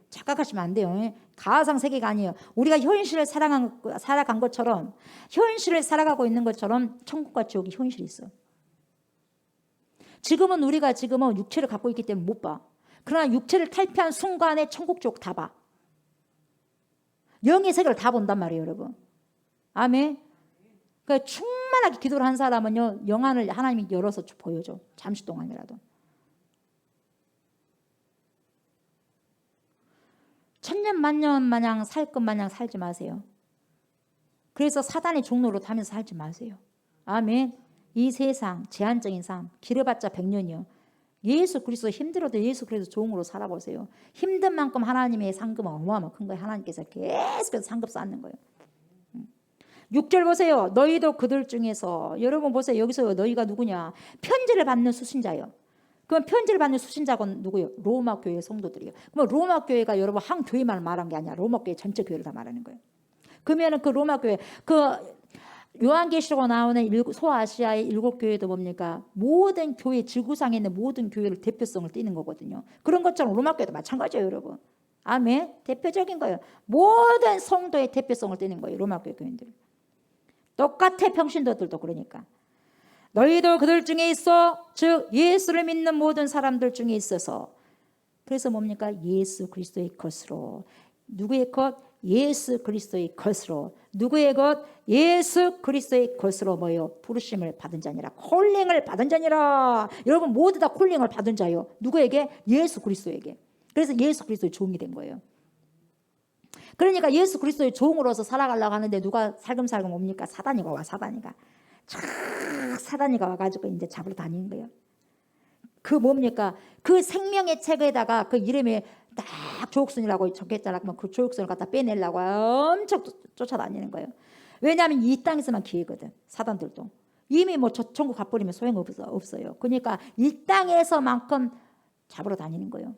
Speaker 1: 착각하시면 안 돼요. 가상 세계가 아니에요. 우리가 현실을 살아간 것처럼 현실을 살아가고 있는 것처럼 천국과 지옥이 현실이 있어. 지금은 우리가 육체를 갖고 있기 때문에 못 봐. 그러나 육체를 탈피한 순간에 천국 지옥 다 봐. 영의 세계를 다 본단 말이에요, 여러분. 아멘. 그러니까 충만하게 기도를 한 사람은요 영안을 하나님이 열어서 보여줘. 잠시 동안이라도. 천년 만년 마냥 살 것 마냥 살지 마세요. 그래서 사단의 종로로 타면서 살지 마세요. 아멘. 이 세상 제한적인 삶 길어봤자 100년이요. 예수 그리스도 힘들어도 예수 그리스도 종으로 살아보세요. 힘든 만큼 하나님의 상급은 어마어마한 큰 거예요. 하나님께서 계속해서 상급 쌓는 거예요. 6절 보세요. 너희도 그들 중에서 여러분 보세요. 여기서 너희가 누구냐? 편지를 받는 수신자예요. 그럼 편지를 받는 수신자가 누구예요? 로마 교회 성도들이에요. 그럼 로마 교회가 여러분 한 교회만 말한 게 아니야. 로마 교회 전체 교회를 다 말하는 거예요. 그러면은 그 로마 교회 요한계시록에 나오는 소아시아의 7교회도 뭡니까? 모든 교회 지구상에 있는 모든 교회를 대표성을 띠는 거거든요. 그런 것처럼 로마 교회도 마찬가지예요, 여러분. 아멘. 대표적인 거예요. 모든 성도의 대표성을 띠는 거예요, 로마 교회 교인들. 똑같아 평신도들도 그러니까. 너희도 그들 중에 있어, 즉 예수를 믿는 모든 사람들 중에 있어서. 그래서 뭡니까? 예수 그리스도의 것으로. 누구의 것? 예수 그리스도의 것으로. 누구의 것? 예수 그리스도의 것으로 뭐요? 부르심을 받은 자니라. 콜링을 받은 자니라. 여러분 모두 다 콜링을 받은 자요. 누구에게? 예수 그리스도에게. 그래서 예수 그리스도의 종이 된 거예요. 그러니까 예수 그리스도의 종으로서 살아가려고 하는데 누가 살금살금 옵니까? 사단이가 와. 사단이가 와가지고 이제 잡으러 다니는 거예요. 그 뭡니까? 그 생명의 책에다가 그 이름에 딱 조옥순이라고 적혀있잖아. 그러면 그 조옥순을 갖다 빼내려고 엄청 쫓아다니는 거예요. 왜냐하면 이 땅에서만 기회거든. 사단들도. 이미 뭐 천국 가버리면 소용없어요. 그러니까 이 땅에서만큼 잡으러 다니는 거예요.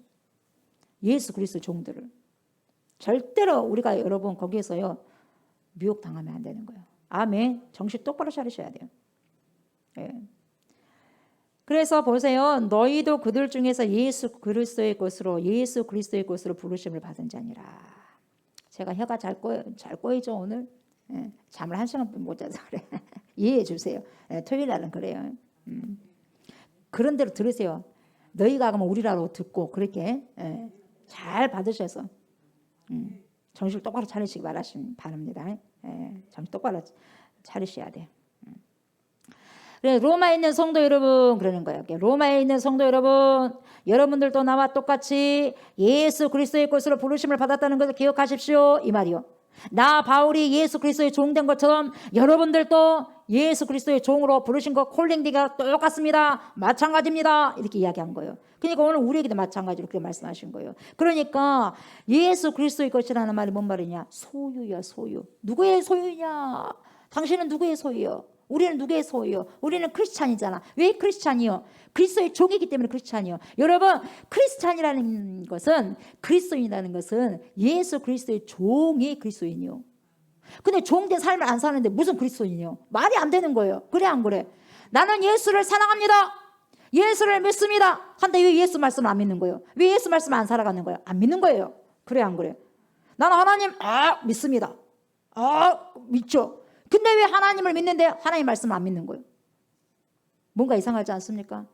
Speaker 1: 예수 그리스도 종들을. 절대로 우리가 여러분 거기에서요 미혹당하면 안 되는 거예요. 아멘. 정신 똑바로 차리셔야 돼요. 예. 그래서 보세요. 너희도 그들 중에서 예수 그리스도의 것으로 부르심을 받은 자니라. 제가 혀가 잘 꼬이죠 오늘. 예. 잠을 1시간 못 자서 그래. 이해해 주세요. 예. 토요일 날은 그래요. 그런 대로 들으세요. 너희가 그러면 우리라고 듣고 그렇게 잘 받으셔서 정신 똑바로 차리시기 바랍니다. 정신 똑바로 차리셔야 돼요. 그래 로마에 있는 성도 여러분 그러는 거예요. 로마에 있는 성도 여러분들도 나와 똑같이 예수 그리스도의 것으로 부르심을 받았다는 것을 기억하십시오 이 말이요. 나 바울이 예수 그리스도의 종 된 것처럼 여러분들도 예수 그리스도의 종으로 부르신 것 콜링디가 똑같습니다. 마찬가지입니다. 이렇게 이야기한 거예요. 그러니까 오늘 우리에게도 마찬가지로 그렇게 말씀하신 거예요. 그러니까 예수 그리스도의 것이라는 말이 뭔 말이냐? 소유야 소유. 누구의 소유냐? 당신은 누구의 소유요? 우리는 누구의 소유요? 우리는 크리스찬이잖아. 왜 크리스찬이요? 그리스도의 종이기 때문에 크리스찬이요. 여러분, 크리스찬이라는 것은, 그리스도인이라는 것은 예수 그리스도의 종이 그리스도인이요. 근데 종된 삶을 안 사는데 무슨 그리스도인이요? 말이 안 되는 거예요. 그래 안 그래? 나는 예수를 사랑합니다. 예수를 믿습니다. 한데 왜 예수 말씀을 안 믿는 거예요? 왜 예수 말씀을 안 살아가는 거예요? 안 믿는 거예요. 그래 안 그래? 나는 하나님 믿습니다. 믿죠. 근데 왜 하나님을 믿는데 하나님 말씀을 안 믿는 거예요? 뭔가 이상하지 않습니까?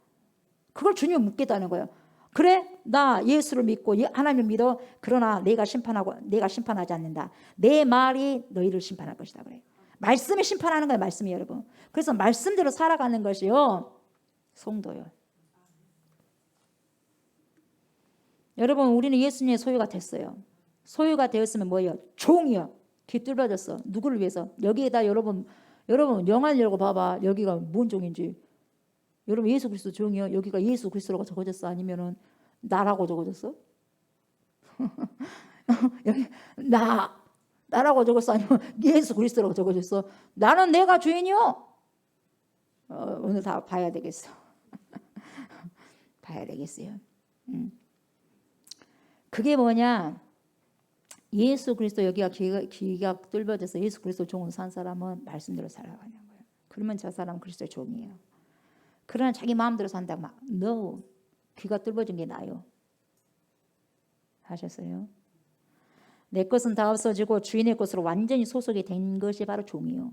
Speaker 1: 그걸 주님을 묻겠다는 거예요. 그래, 나 예수를 믿고 하나님을 믿어. 그러나 내가 심판하지 않는다. 내 말이 너희를 심판할 것이다. 그래. 말씀이 심판하는 거예요. 말씀이 여러분. 그래서 말씀대로 살아가는 것이요, 성도요. 여러분, 우리는 예수님의 소유가 됐어요. 소유가 되었으면 뭐예요? 종이요. 귀 뚫어졌어. 누구를 위해서? 여기에다 여러분 영화를 열고 봐봐. 여기가 뭔 종인지. 여러분, 예수 그리스도 종이요. 여기가 예수 그리스도라고 적어졌어? 아니면은 나라고 적어졌어? 여기 나라고 적었어? 아니면 예수 그리스도라고 적어졌어? 나는 내가 주인이요. 오늘 다 봐야 되겠어. 봐야 되겠어요. 그게 뭐냐? 예수 그리스도, 여기가 귀가 뚫어져서 예수 그리스도 종으로 산 사람은 말씀대로 살아가는 거예요. 그러면 저 사람은 그리스도의 종이에요. 그러나 자기 마음대로 산다고 막 no, 귀가 뚫어진 게 나요. 하셨어요? 내 것은 다 없어지고 주인의 것으로 완전히 소속이 된 것이 바로 종이요.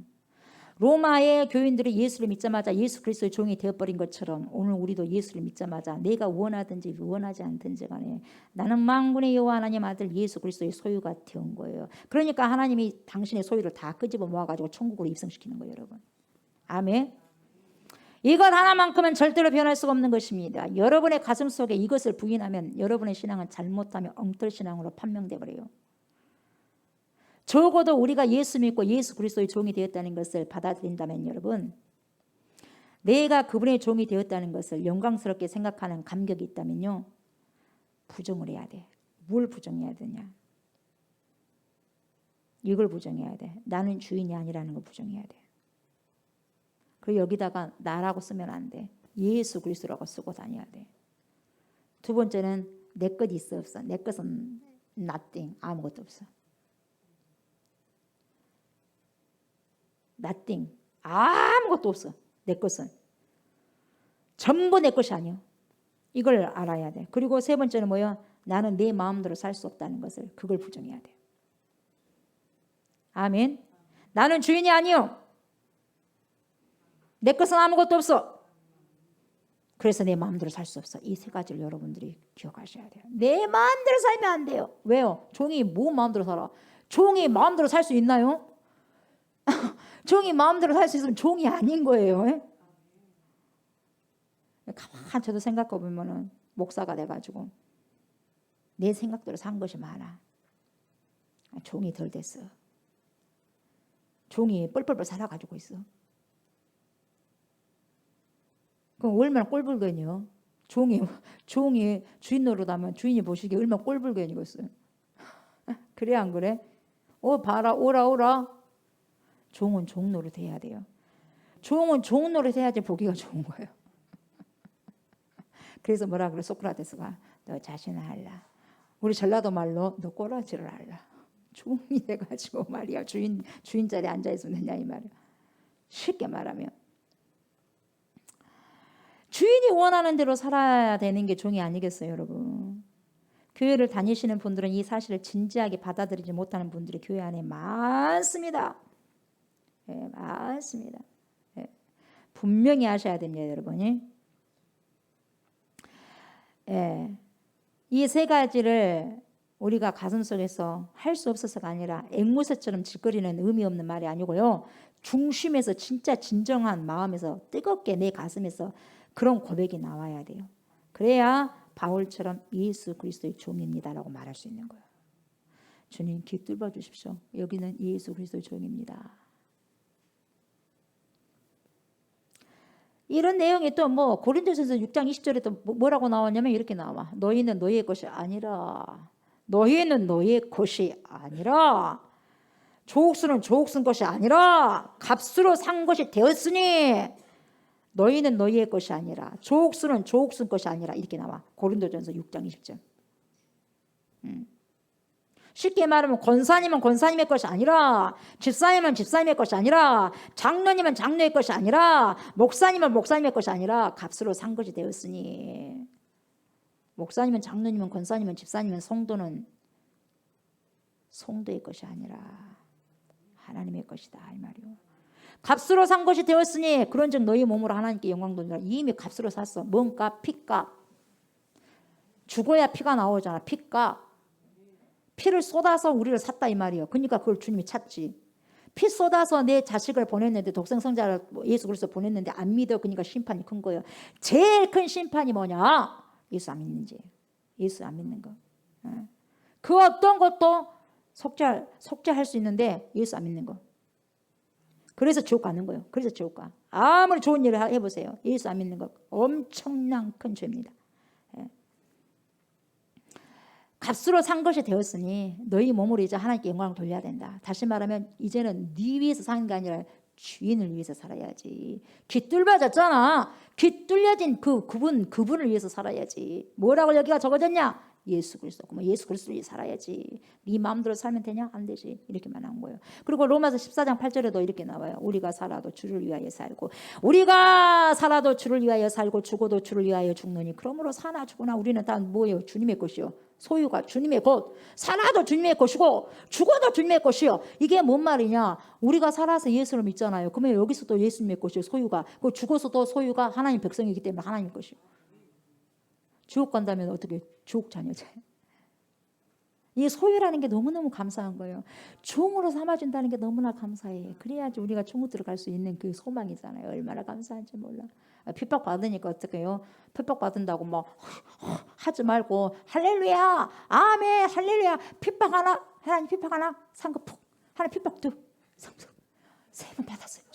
Speaker 1: 로마의 교인들이 예수를 믿자마자 예수 그리스도의 종이 되어버린 것처럼 오늘 우리도 예수를 믿자마자 내가 원하든지 원하지 않든지 간에 나는 만군의 여호와 하나님 아들 예수 그리스도의 소유가 된 거예요. 그러니까 하나님이 당신의 소유를 다 끄집어 모아가지고 천국으로 입성시키는 거예요. 여러분. 아멘. 이것 하나만큼은 절대로 변할 수가 없는 것입니다. 여러분의 가슴 속에 이것을 부인하면 여러분의 신앙은 잘못하면 엉터리신앙으로 판명돼 버려요. 적어도 우리가 예수 믿고 예수 그리스도의 종이 되었다는 것을 받아들인다면 여러분, 내가 그분의 종이 되었다는 것을 영광스럽게 생각하는 감격이 있다면요, 부정을 해야 돼. 뭘 부정해야 되냐? 이걸 부정해야 돼. 나는 주인이 아니라는 걸 부정해야 돼. 그리고 여기다가 나라고 쓰면 안 돼. 예수 그리스도라고 쓰고 다녀야 돼. 두 번째는 내 것 있어 없어? 내 것은 nothing, 아무것도 없어. nothing, 아무것도 없어. 내 것은 전부 내 것이 아니요. 이걸 알아야 돼. 그리고 세 번째는 뭐야? 나는 내 마음대로 살 수 없다는 것을, 그걸 부정해야 돼. 아멘. 나는 주인이 아니요. 내 것은 아무것도 없어. 그래서 내 마음대로 살 수 없어. 이 세 가지를 여러분들이 기억하셔야 돼요. 내 마음대로 살면 안 돼요. 왜요? 종이 뭐 마음대로 살아? 종이 마음대로 살 수 있나요? 종이 마음대로 살 수 있으면 종이 아닌 거예요. 가만 저도 생각해 보면은 목사가 돼가지고 내 생각대로 산 것이 많아. 종이 덜 됐어. 종이 뻘뻘뻘 살아가지고 있어. 그럼 얼마나 꼴불견이요? 종이 주인 노릇하면 주인이 보시기에 얼마나 꼴불견이겠어요. 그래 안 그래? 봐라, 오라. 종은 종 노릇 해야 돼요. 종은 종 노릇 해야지 보기가 좋은 거예요. 그래서 뭐라 그래? 소크라테스가 너 자신을 알라. 우리 전라도 말로 너 꼬라지를 알라. 종이 돼가지고 말이야. 주인 자리에 앉아 있으면 되냐 이 말이야. 쉽게 말하면 주인이 원하는 대로 살아야 되는 게 종이 아니겠어요, 여러분? 교회를 다니시는 분들은 이 사실을 진지하게 받아들이지 못하는 분들이 교회 안에 많습니다. 예, 많습니다. 예, 분명히 하셔야 됩니다, 여러분이. 예, 이 세 가지를 우리가 가슴속에서 할 수 없어서가 아니라 앵무새처럼 질거리는 의미 없는 말이 아니고요. 중심에서 진짜 진정한 마음에서 뜨겁게 내 가슴에서 그런 고백이 나와야 돼요. 그래야 바울처럼 예수 그리스도의 종입니다라고 말할 수 있는 거예요. 주님 귀 뚫어 주십시오. 여기는 예수 그리스도의 종입니다. 이런 내용이 또 뭐 고린도전서 6장 20절에 또 뭐라고 나왔냐면 이렇게 나와. 너희는 너희의 것이 아니라 조옥수는 조옥순 것이 아니라 값으로 산 것이 되었으니 너희는 너희의 것이 아니라 조옥수는 조옥순 것이 아니라 이렇게 나와. 고린도전서 6장 20절. 쉽게 말하면 권사님은 권사님의 것이 아니라, 집사님은 집사님의 것이 아니라, 장로님은 장로의 것이 아니라, 목사님은 목사님의 것이 아니라 값으로 산 것이 되었으니. 목사님은 장로님은 권사님은 집사님은 성도는 성도의 것이 아니라 하나님의 것이다 이 말이요. 값으로 산 것이 되었으니 그런즉 너희 몸으로 하나님께 영광 돌리라. 이미 값으로 샀어. 뭔가 피값. 죽어야 피가 나오잖아. 피값. 피를 쏟아서 우리를 샀다 이 말이에요. 그러니까 그걸 주님이 찾지. 피 쏟아서 내 자식을 보냈는데, 독생성자를 예수 그리스도 보냈는데 안 믿어. 그러니까 심판이 큰 거예요. 제일 큰 심판이 뭐냐? 예수 안 믿는지. 예수 안 믿는 거. 그 어떤 것도 속죄할 수 있는데 예수 안 믿는 거. 그래서 지옥 가는 거예요. 그래서 지옥 가. 아무리 좋은 일을 해보세요. 예수 안 믿는 거 엄청난 큰 죄입니다. 값으로 산 것이 되었으니 너희 몸으로 이제 하나님께 영광을 돌려야 된다. 다시 말하면 이제는 네 위해서 사는 게 아니라 주인을 위해서 살아야지. 귀 뚫어졌잖아. 귀 뚫려진 그분을 위해서 살아야지. 뭐라고 여기가 적어졌냐? 예수 그리스도. 그럼 예수 그리스도를 위해 살아야지. 네 마음대로 살면 되냐? 안 되지. 이렇게만 한 거예요. 그리고 로마서 14장 8절에도 이렇게 나와요. 우리가 살아도 주를 위하여 살고, 우리가 살아도 주를 위하여 살고, 죽어도 주를 위하여 죽느니 그러므로 사나 죽으나 우리는 다 뭐예요? 주님의 것이요. 소유가 주님의 것. 살아도 주님의 것이고 죽어도 주님의 것이요. 이게 뭔 말이냐? 우리가 살아서 예수를 믿잖아요. 그러면 여기서도 예수님의 것이요. 소유가. 그 죽어서도 소유가 하나님 백성이기 때문에 하나님 것이요. 지옥 간다면 어떻게? 지옥 자녀죠. 이 소유라는 게 너무너무 감사한 거예요. 종으로 삼아준다는 게 너무나 감사해. 그래야지 우리가 종으로 갈 수 있는 그 소망이잖아요. 얼마나 감사한지 몰라. 핍박 받으니까 어떻게 해요? 핍박 받은다고 뭐 하지 말고 할렐루야, 아멘, 할렐루야. 핍박 하나, 하나님 핍박 하나, 상급 푹. 하나 핍박 두, 상급 세 번 받았어요.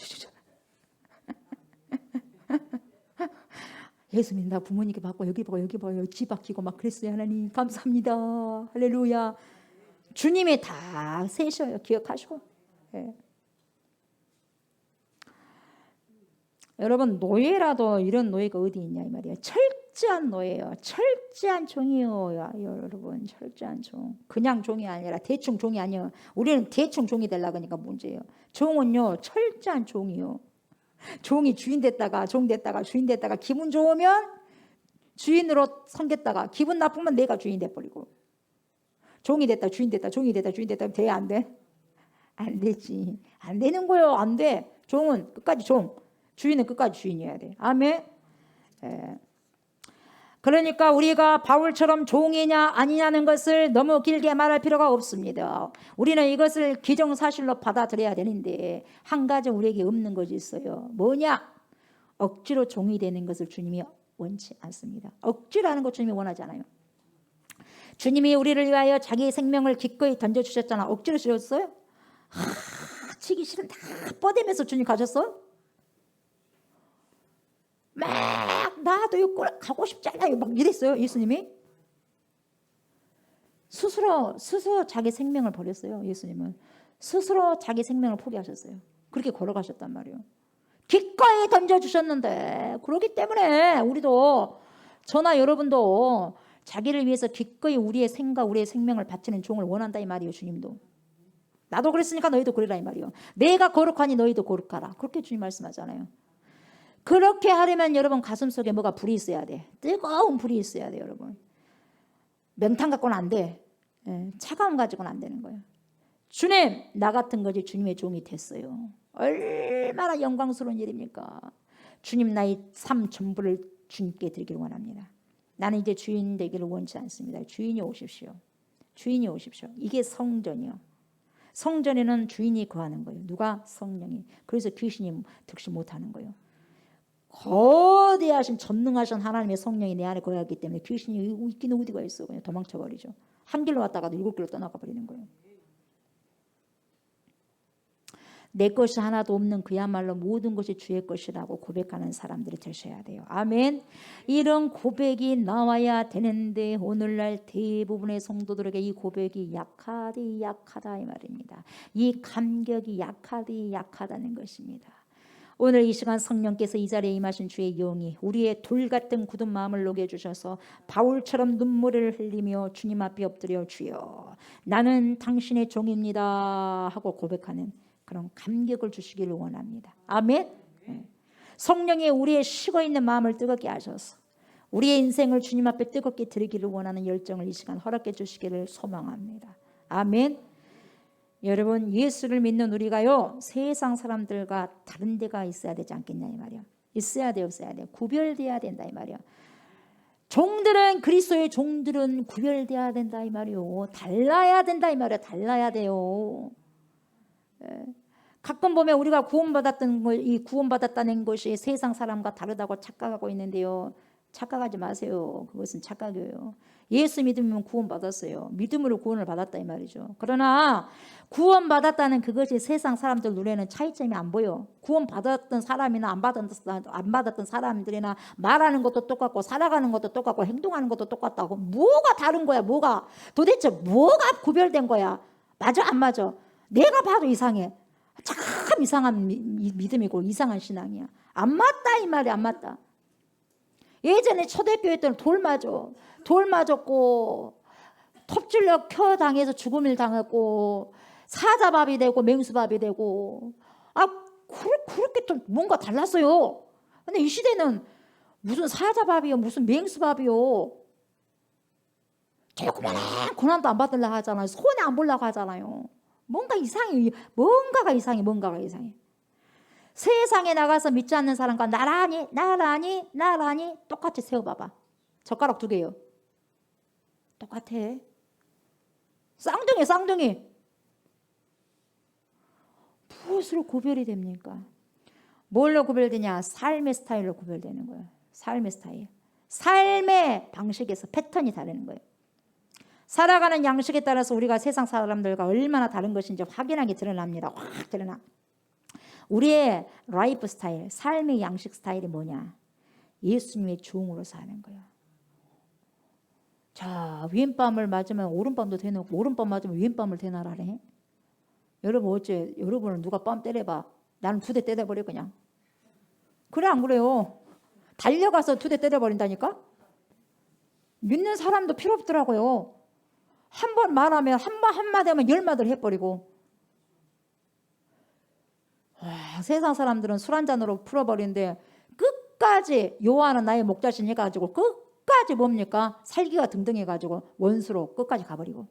Speaker 1: 예수 믿는다 부모님께 받고 여기 보고 여기 보고 집 아끼고 막 그랬어요. 하나님 감사합니다. 할렐루야. 주님이 다 세셔요. 기억하시고. 예. 여러분 노예라도 이런 노예가 어디 있냐 이 말이에요. 철저한 노예예요. 철저한 종이에요. 여러분 철저한 종. 그냥 종이 아니라 대충 종이 아니에요. 우리는 대충 종이 되려고 하니까 문제예요. 종은요 철저한 종이요. 종이 주인 됐다가 종 됐다가 주인 됐다가 기분 좋으면 주인으로 섬겼다가 기분 나쁘면 내가 주인 돼버리고, 종이 됐다 주인 됐다 종이 됐다 주인 됐다 돼 안 돼? 안 되지. 안 되는 거예요. 안 돼. 종은 끝까지 종, 주인은 끝까지 주인이어야 돼. 아멘. 그러니까 우리가 바울처럼 종이냐 아니냐는 것을 너무 길게 말할 필요가 없습니다. 우리는 이것을 기정사실로 받아들여야 되는데 한 가지 우리에게 없는 것이 있어요. 뭐냐? 억지로 종이 되는 것을 주님이 원치 않습니다. 억지로 하는 것 주님이 원하지 않아요. 주님이 우리를 위하여 자기의 생명을 기꺼이 던져주셨잖아. 억지로 주셨어요? 치기 싫은 다 뻗으면서 주님 가셨어? 막 나도 이거 가고 싶지 않아요. 막 이랬어요. 예수님이 스스로 자기 생명을 버렸어요. 예수님은 스스로 자기 생명을 포기하셨어요. 그렇게 걸어가셨단 말이에요. 기꺼이 던져주셨는데, 그렇기 때문에 우리도, 저나 여러분도 자기를 위해서 기꺼이 우리의 생과 우리의 생명을 바치는 종을 원한다 이 말이에요. 주님도. 나도 그랬으니까 너희도 그러라 이 말이에요. 내가 거룩하니 너희도 거룩하라. 그렇게 주님 말씀하잖아요. 그렇게 하려면 여러분 가슴속에 뭐가 불이 있어야 돼. 뜨거운 불이 있어야 돼 여러분. 명탕 갖고는 안 돼. 차가움 가지고는 안 되는 거예요. 주님, 나 같은 것이 주님의 종이 됐어요. 얼마나 영광스러운 일입니까? 주님, 나의 삶 전부를 주님께 드리기를 원합니다. 나는 이제 주인 되기를 원치 않습니다. 주인이 오십시오. 주인이 오십시오. 이게 성전이요. 성전에는 주인이 거하는 거예요. 누가? 성령이. 그래서 귀신이 득실 못하는 거예요. 거대하신 전능하신 하나님의 성령이 내 안에 거하기 때문에 귀신이 있기는 어디가 있어. 그냥 도망쳐버리죠. 한 길로 왔다가도 7길로 떠나가 버리는 거예요. 내 것이 하나도 없는 그야말로 모든 것이 주의 것이라고 고백하는 사람들이 되셔야 돼요. 아멘. 이런 고백이 나와야 되는데 오늘날 대부분의 성도들에게 이 고백이 약하다 이 말입니다. 이 감격이 약하다는 것입니다. 오늘 이 시간 성령께서 이 자리에 임하신 주의 영이 우리의 돌 같은 굳은 마음을 녹여주셔서 바울처럼 눈물을 흘리며 주님 앞에 엎드려 주여 나는 당신의 종입니다 하고 고백하는 그런 감격을 주시기를 원합니다. 아멘. 성령이 우리의 식어있는 마음을 뜨겁게 하셔서 우리의 인생을 주님 앞에 뜨겁게 드리기를 원하는 열정을 이 시간 허락해 주시기를 소망합니다. 아멘. 여러분 예수를 믿는 우리가요 세상 사람들과 다른 데가 있어야 되지 않겠냐 이 말이야. 있어야 돼요. 구별돼야 된다 이 말이야. 종들은 그리스도의 종들은 구별돼야 된다 이 말이요. 달라야 된다 이 말이야. 달라야 돼요. 가끔 보면 우리가 구원받았다는 것이 세상 사람과 다르다고 착각하고 있는데요. 착각하지 마세요. 그것은 착각이에요. 예수 믿으면 구원받았어요. 믿음으로 구원을 받았다 이 말이죠. 그러나 구원받았다는 그것이 세상 사람들 눈에는 차이점이 안 보여. 구원받았던 사람이나 안 받았던 사람들이나 말하는 것도 똑같고 살아가는 것도 똑같고 행동하는 것도 똑같다고. 뭐가 다른 거야? 도대체 뭐가 구별된 거야? 맞아 안 맞아? 내가 봐도 이상해. 참 이상한 믿음이고 이상한 신앙이야. 안 맞다 이 말이 안 맞다. 예전에 초대교회 때는 돌 맞았고 톱질러 켜 당해서 죽음을 당했고 사자밥이 되고 맹수밥이 되고 그렇게 좀 뭔가 달랐어요. 근데 이 시대는 무슨 사자밥이요 무슨 맹수밥이요. 조그만한 고난도 안 받으려고 하잖아요. 손해 안 보려고 하잖아요. 뭔가가 이상해. 세상에 나가서 믿지 않는 사람과 나란히 똑같이 세워봐봐. 젓가락 2개요. 똑같아. 쌍둥이. 무엇으로 구별이 됩니까? 뭘로 구별되냐? 삶의 스타일로 구별되는 거예요. 삶의 스타일. 삶의 방식에서 패턴이 다르는 거예요. 살아가는 양식에 따라서 우리가 세상 사람들과 얼마나 다른 것인지 확연하게 드러납니다. 확 드러나. 우리의 라이프 스타일, 삶의 양식 스타일이 뭐냐? 예수님의 종으로 사는 거예요. 자, 왼밤을 맞으면 오른밤도 대놓고 오른밤 맞으면 왼밤을 대놔라래. 여러분 어째 여러분을 누가 뺨 때려봐. 나는 2대 때려버려 그냥. 그래 안 그래요? 달려가서 2대 때려버린다니까? 믿는 사람도 필요 없더라고요. 한 번 말하면 한마디 하면 10마디를 해버리고. 세상 사람들은 술 한 잔으로 풀어버리는데 끝까지 요한은 나의 목자신 해가지고 끝까지 뭡니까? 살기가 등등해가지고 원수로 끝까지 가버리고.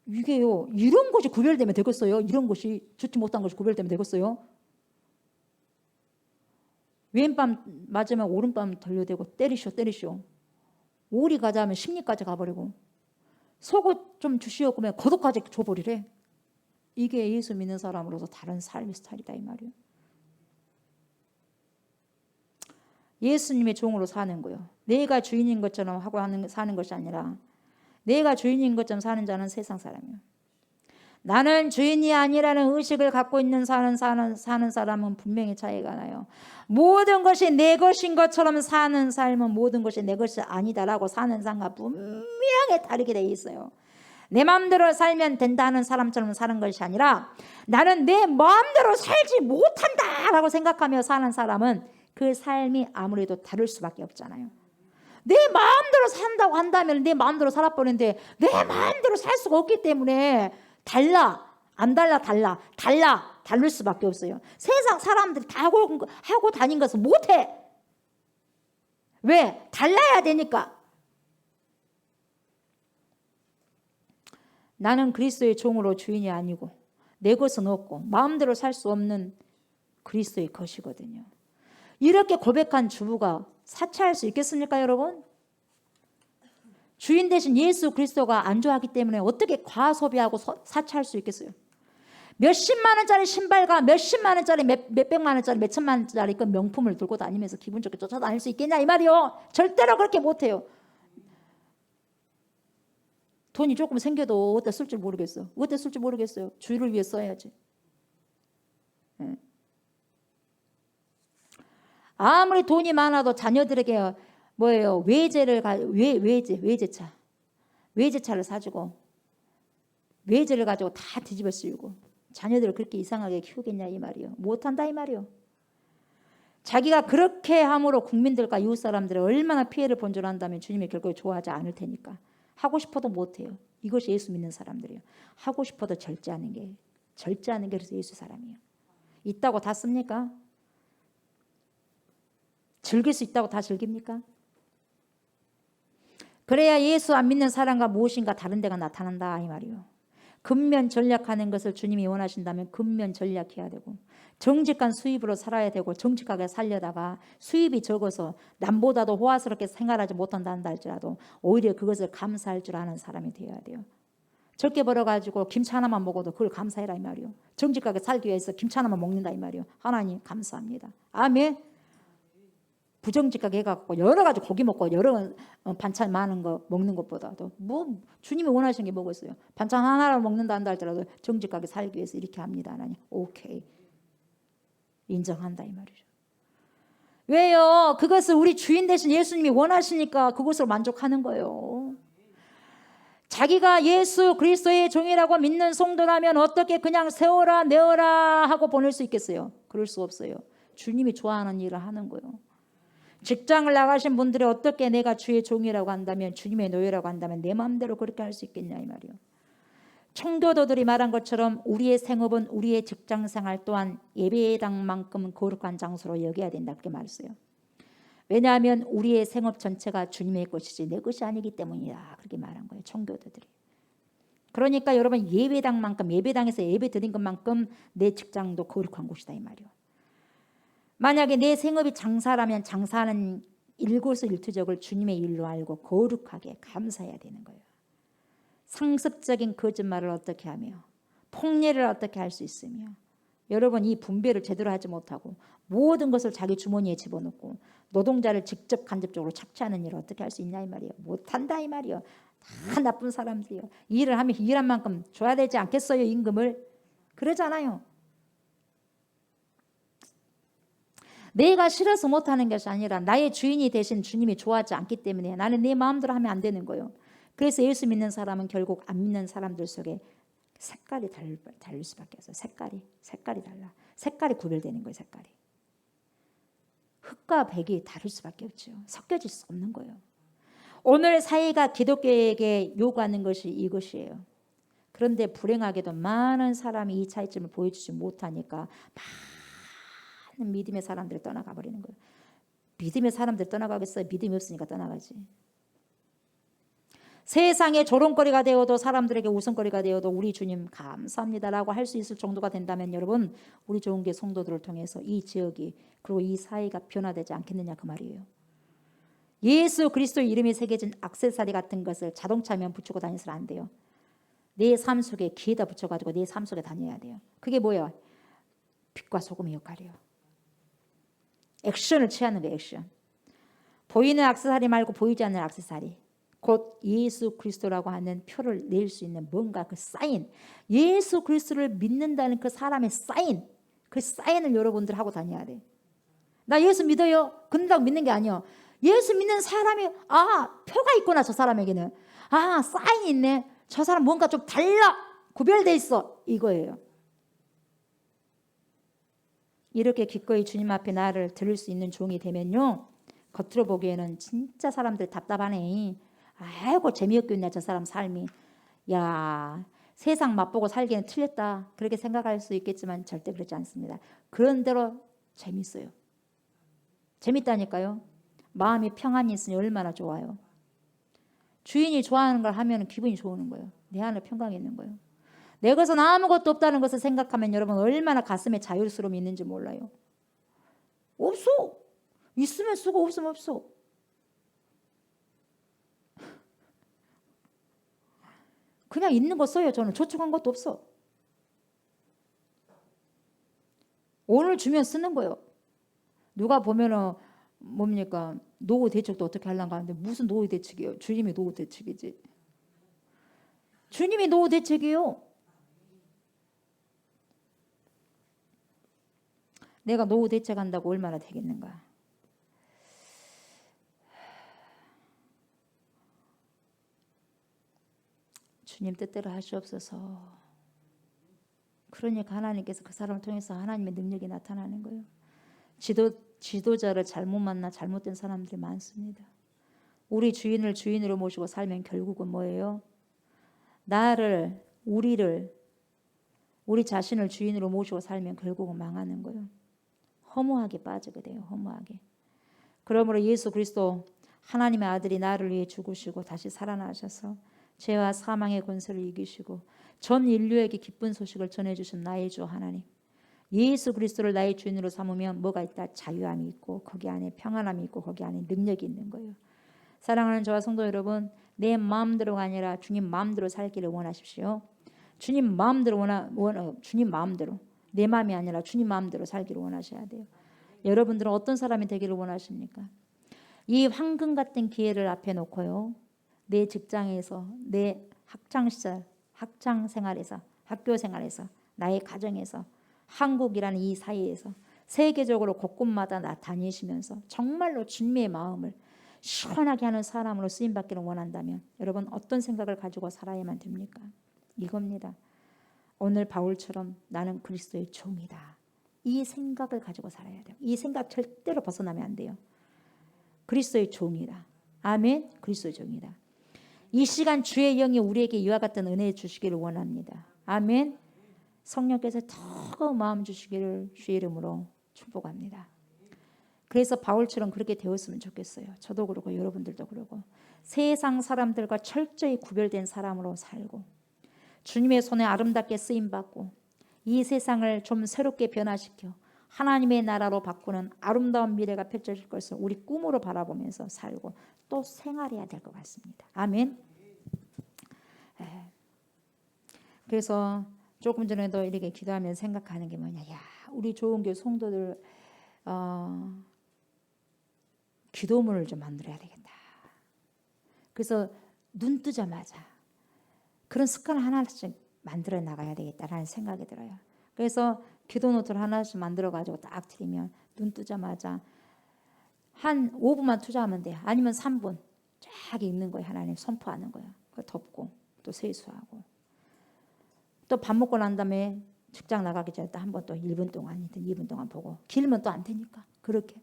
Speaker 1: 이게요. 이런 것이 구별되면 되겠어요? 이런 것이 좋지 못한 것이 구별되면 되겠어요? 왼밤 맞으면 오른밤 돌려대고 때리쇼. 오리 가자면 심리까지 가버리고 속옷 좀 주시오 그러면 겉옷까지 줘버리래. 이게 예수 믿는 사람으로서 다른 삶의 스타일이다 이 말이에요. 예수님의 종으로 사는 거예요. 내가 주인인 것처럼 하고 사는 것이 아니라 내가 주인인 것처럼 사는 자는 세상 사람이에요. 나는 주인이 아니라는 의식을 갖고 있는 사는 사람은 분명히 차이가 나요. 모든 것이 내 것인 것처럼 사는 삶은 모든 것이 내 것이 아니다라고 사는 삶과 분명히 다르게 돼 있어요. 내 마음대로 살면 된다는 사람처럼 사는 것이 아니라 나는 내 마음대로 살지 못한다라고 생각하며 사는 사람은 그 삶이 아무래도 다를 수밖에 없잖아요. 내 마음대로 산다고 한다면 내 마음대로 살아버리는데 내 마음대로 살 수가 없기 때문에 다를 수밖에 없어요. 세상 사람들이 다 하고 다닌 것은 못해. 왜? 달라야 되니까. 나는 그리스도의 종으로 주인이 아니고 내 것은 없고 마음대로 살 수 없는 그리스도의 것이거든요. 이렇게 고백한 주부가 사치할 수 있겠습니까 여러분? 주인 대신 예수 그리스도가 안주하기 때문에 어떻게 과소비하고 사치할 수 있겠어요? 몇십만 원짜리 신발과 몇십만 원짜리 몇백만 원짜리 몇천만 원짜리 그 명품을 들고 다니면서 기분 좋게 쫓아다닐 수 있겠냐 이 말이요. 절대로 그렇게 못해요. 돈이 조금 생겨도 어디다 쓸 줄 모르겠어. 어디다 쓸 줄 모르겠어요. 주의를 위해 써야지. 예. 아무리 돈이 많아도 자녀들에게 뭐예요? 외제차를 사주고 외제를 가지고 다 뒤집어 씌우고 자녀들을 그렇게 이상하게 키우겠냐 이 말이요. 못한다 이 말이요. 자기가 그렇게 함으로 국민들과 이웃 사람들이 얼마나 피해를 본 줄 안다면 주님이 결국 좋아하지 않을 테니까 하고 싶어도 못해요. 이것이 예수 믿는 사람들이에요. 하고 싶어도 절제하는 게 그래서 예수 사람이에요. 있다고 다 씁니까? 즐길 수 있다고 다 즐깁니까? 그래야 예수 안 믿는 사람과 무엇인가 다른 데가 나타난다 이 말이요. 근면 전략하는 것을 주님이 원하신다면 근면 전략해야 되고 정직한 수입으로 살아야 되고 정직하게 살려다가 수입이 적어서 남보다도 호화스럽게 생활하지 못한다 할지라도 오히려 그것을 감사할 줄 아는 사람이 되어야 돼요. 적게 벌어가지고 김치 하나만 먹어도 그걸 감사해라 이 말이요. 정직하게 살기 위해서 김치 하나만 먹는다 이 말이요. 하나님 감사합니다. 아멘. 부정직하게 해갖고 여러 가지 고기 먹고 여러 반찬 많은 거 먹는 것보다도 뭐 주님이 원하시는 게 뭐겠어요. 반찬 하나를 먹는다 한다 할지라도 정직하게 살기 위해서 이렇게 합니다. 하나님 오케이 인정한다 이 말이죠. 왜요? 그것을 우리 주인 되신 예수님이 원하시니까 그것으로 만족하는 거예요. 자기가 예수 그리스도의 종이라고 믿는 성도라면 어떻게 그냥 세워라 내어라 하고 보낼 수 있겠어요? 그럴 수 없어요. 주님이 좋아하는 일을 하는 거예요. 직장을 나가신 분들이 어떻게 내가 주의 종이라고 한다면 주님의 노예라고 한다면 내 마음대로 그렇게 할 수 있겠냐 이 말이요. 청교도들이 말한 것처럼 우리의 생업은 우리의 직장생활 또한 예배당만큼 거룩한 장소로 여겨야 된다 그렇게 말했어요. 왜냐하면 우리의 생업 전체가 주님의 것이지 내 것이 아니기 때문이다 그렇게 말한 거예요. 청교도들이. 그러니까 여러분 예배당만큼 예배당에서 예배 드린 것만큼 내 직장도 거룩한 곳이다 이 말이요. 만약에 내 생업이 장사라면 장사하는 일거수일투족을 주님의 일로 알고 거룩하게 감사해야 되는 거예요. 상습적인 거짓말을 어떻게 하며 폭례를 어떻게 할 수 있으며 여러분 이 분배를 제대로 하지 못하고 모든 것을 자기 주머니에 집어넣고 노동자를 직접 간접적으로 착취하는 일을 어떻게 할 수 있냐 이 말이에요. 못한다 이 말이에요. 다 나쁜 사람들이요. 일을 하면 일한 만큼 줘야 되지 않겠어요 임금을. 그러잖아요. 내가 싫어서 못하는 것이 아니라 나의 주인이 되신 주님이 좋아하지 않기 때문에 나는 내 마음대로 하면 안 되는 거예요. 그래서 예수 믿는 사람은 결국 안 믿는 사람들 속에 색깔이 다를 수밖에 없어요. 색깔이 달라. 색깔이 구별되는 거예요. 색깔이. 흑과 백이 다를 수밖에 없죠. 섞여질 수 없는 거예요. 오늘 사회가 기독교에게 요구하는 것이 이것이에요. 그런데 불행하게도 많은 사람이 이 차이점을 보여주지 못하니까 많은 믿음의 사람들이 떠나가 버리는 거예요. 믿음의 사람들이 떠나가겠어요? 믿음이 없으니까 떠나가지. 세상의 조롱거리가 되어도 사람들에게 웃음거리가 되어도 우리 주님 감사합니다라고 할 수 있을 정도가 된다면 여러분 우리 좋은교회 성도들을 통해서 이 지역이 그리고 이 사회가 변화되지 않겠느냐 그 말이에요. 예수 그리스도 이름이 새겨진 액세서리 같은 것을 자동차면 붙이고 다니서는 안 돼요. 내 삶 속에 귀에다 붙여가지고 내 삶 속에 다녀야 돼요. 그게 뭐예요? 빛과 소금의 역할이에요. 액션을 취하는 거예요. 액션. 보이는 액세서리 말고 보이지 않는 액세서리. 곧 예수 그리스도라고 하는 표를 낼 수 있는 뭔가 그 사인. 예수 그리스도를 믿는다는 그 사람의 사인. 그 사인을 여러분들 하고 다녀야 돼. 나 예수 믿어요. 근다고 믿는 게 아니요. 예수 믿는 사람이 표가 있구나 저 사람에게는. 사인이 있네. 저 사람 뭔가 좀 달라. 구별돼 있어. 이거예요. 이렇게 기꺼이 주님 앞에 나를 들을 수 있는 종이 되면요. 겉으로 보기에는 진짜 사람들 답답하네. 아이고 재미없겠네 저 사람 삶이. 야 세상 맛보고 살기는 틀렸다. 그렇게 생각할 수 있겠지만 절대 그렇지 않습니다. 그런 대로 재밌어요. 재밌다니까요. 마음이 평안이 있으니 얼마나 좋아요. 주인이 좋아하는 걸 하면 기분이 좋은 거예요. 내 안에 평강이 있는 거예요. 내 것은 아무것도 없다는 것을 생각하면 여러분 얼마나 가슴에 자유스러움이 있는지 몰라요. 없어. 있으면 쓰고 없으면 없어. 그냥 있는 거 써요. 저는 저축한 것도 없어. 오늘 주면 쓰는 거예요. 누가 보면은 뭡니까 노후 대책도 어떻게 하려고 하는데 무슨 노후 대책이에요. 주님이 노후 대책이지. 주님이 노후 대책이요. 내가 노후 대책한다고 얼마나 되겠는가. 주님 뜻대로 하시옵소서. 그러니까 하나님께서 그 사람을 통해서 하나님의 능력이 나타나는 거예요. 지도자를 잘못 만나 잘못된 사람들이 많습니다. 우리 주인을 주인으로 모시고 살면 결국은 뭐예요? 우리 자신을 주인으로 모시고 살면 결국은 망하는 거예요. 허무하게 빠지게 돼요. 허무하게. 그러므로 예수 그리스도 하나님의 아들이 나를 위해 죽으시고 다시 살아나셔서 죄와 사망의 권세를 이기시고 전 인류에게 기쁜 소식을 전해주신 나의 주 하나님, 예수 그리스도를 나의 주인으로 삼으면 뭐가 있다? 자유함이 있고 거기 안에 평안함이 있고 거기 안에 능력이 있는 거예요. 사랑하는 저와 성도 여러분, 내 마음대로가 아니라 주님 마음대로 살기를 원하십시오. 주님 마음대로 주님 마음대로, 내 마음이 아니라 주님 마음대로 살기를 원하셔야 돼요. 여러분들은 어떤 사람이 되기를 원하십니까? 이 황금 같은 기회를 앞에 놓고요, 내 직장에서, 내 학창시절, 학창생활에서, 학교생활에서, 나의 가정에서, 한국이라는 이 사회에서 세계적으로 곳곳마다 다니시면서 정말로 주님의 마음을 시원하게 하는 사람으로 쓰임받기를 원한다면 여러분 어떤 생각을 가지고 살아야만 됩니까? 이겁니다. 오늘 바울처럼 나는 그리스도의 종이다. 이 생각을 가지고 살아야 돼요. 이 생각 절대로 벗어나면 안 돼요. 그리스도의 종이다. 아멘. 그리스도의 종이다. 이 시간 주의 영이 우리에게 이와 같은 은혜 주시기를 원합니다. 아멘. 성령께서 더 마음 주시기를 주의 이름으로 축복합니다. 그래서 바울처럼 그렇게 되었으면 좋겠어요. 저도 그러고 여러분들도 그러고 세상 사람들과 철저히 구별된 사람으로 살고 주님의 손에 아름답게 쓰임받고 이 세상을 좀 새롭게 변화시켜 하나님의 나라로 바꾸는 아름다운 미래가 펼쳐질 것을 우리 꿈으로 바라보면서 살고 또 생활해야 될 것 같습니다. 아멘. 그래서 조금 전에도 이렇게 기도하면 생각하는 게 뭐냐, 야, 우리 좋은교회 성도들 기도문을 좀 만들어야 되겠다. 그래서 눈 뜨자마자 그런 습관 하나씩 만들어 나가야 되겠다라는 생각이 들어요. 그래서 기도 노트를 하나씩 만들어 가지고 딱 드리면 눈 뜨자마자 한 5분만 투자하면 돼요. 아니면 3분 쫙 읽는 거예요. 하나님 선포하는 거예요. 그거 덮고 또 세수하고 또 밥 먹고 난 다음에 직장 나가기 전에 또 한 번 또 1분 동안이든 2분 동안 보고 길면 또 안 되니까 그렇게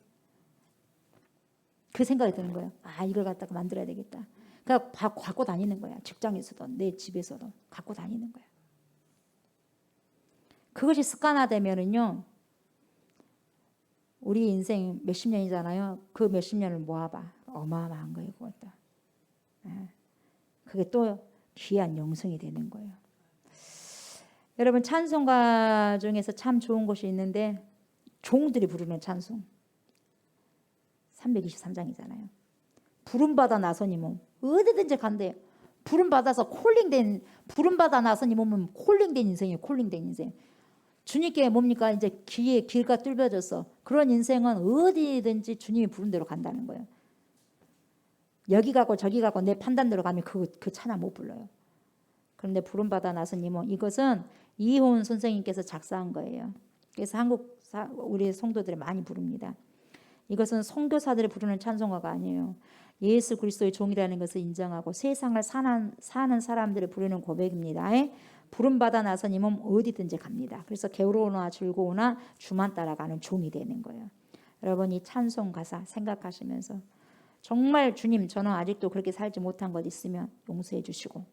Speaker 1: 그 생각이 드는 거예요. 아, 이걸 갖다가 만들어야 되겠다. 그러니까 갖고 다니는 거야. 직장에서도 내 집에서도 갖고 다니는 거야. 그것이 습관화되면은요, 우리 인생 몇십 년이잖아요. 그 몇십 년을 모아봐. 어마어마한 거예요, 그것도. 그게 또 귀한 영성이 되는 거예요. 여러분, 찬송가 중에서 참 좋은 것이 있는데 종들이 부르는 찬송 323장이잖아요. 부름받아 나서니 몸 어디든지 간대요. 부름받아서 부름받아 나서니 몸은 콜링된 인생이에요. 콜링된 인생. 주님께 뭡니까? 이제 길가 뚫려져서 그런 인생은 어디든지 주님이 부른 대로 간다는 거예요. 여기 가고 저기 가고 내 판단대로 가면 그 찬양 못 불러요. 그런데 부름받아 나서님은 이것은 이호은 선생님께서 작사한 거예요. 그래서 우리 성도들이 많이 부릅니다. 이것은 선교사들이 부르는 찬송가가 아니에요. 예수 그리스도의 종이라는 것을 인정하고 세상을 사는 사람들이 부르는 고백입니다. 부름받아 나서님은 어디든지 갑니다. 그래서 괴로우나 즐거우나 주만 따라가는 종이 되는 거예요. 여러분, 이 찬송 가사 생각하시면서 정말 주님, 저는 아직도 그렇게 살지 못한 것 있으면 용서해 주시고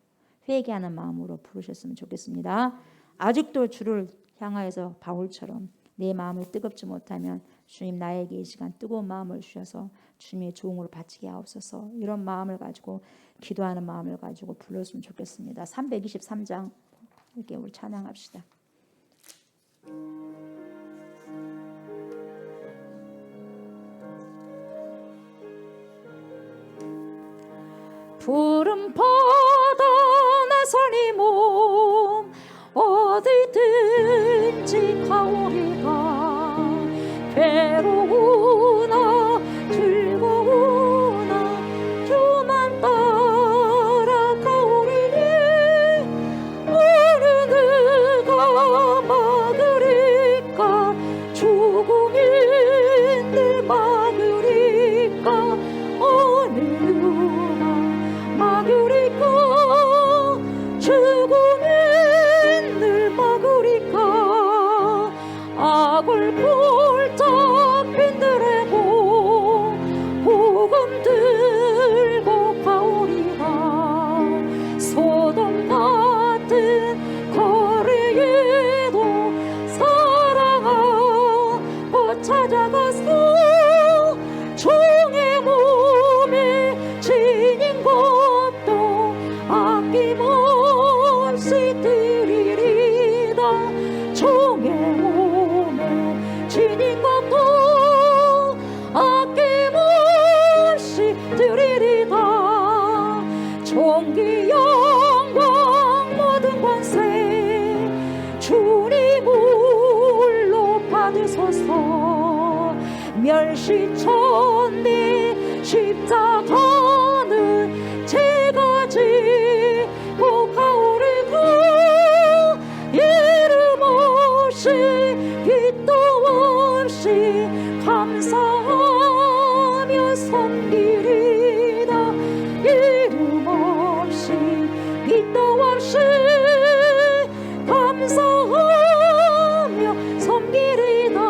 Speaker 1: 회개하는 마음으로 부르셨으면 좋겠습니다. 아직도 주를 향하여서 바울처럼 내 마음을 뜨겁지 못하면 주님, 나에게 이 시간 뜨거운 마음을 주셔서 주님의 종으로 바치게 하옵소서. 이런 마음을 가지고 기도하는 마음을 가지고 불렀으면 좋겠습니다. 323장 이렇게 우리 찬양합시다.
Speaker 2: 부름 받아 나서니 몸 어디든지 가오리가 괴로우나 즐거우나 주만 따라 가오리니 죽음이 늘 막으리까 어느 누가 막으리까 죽음이 늘 막으리까 악을 붙잡힌 들에고 복음 들고 가오리라 소돔 같은 거리에도 사랑하고 찾아가서 종의 몸에 지닌 것도 아낌없이 드리리다 종의 몸에 지닌 것도 아낌없이 드리리다 존귀 영광 모든 권세 주님 홀로 받으소서 멸시천리 십자가는 제가 지고 가오리고 이름 없이 빛도 없이 감사하며 섬기리다 이름 없이 빛도 없이 감사하며 섬기리다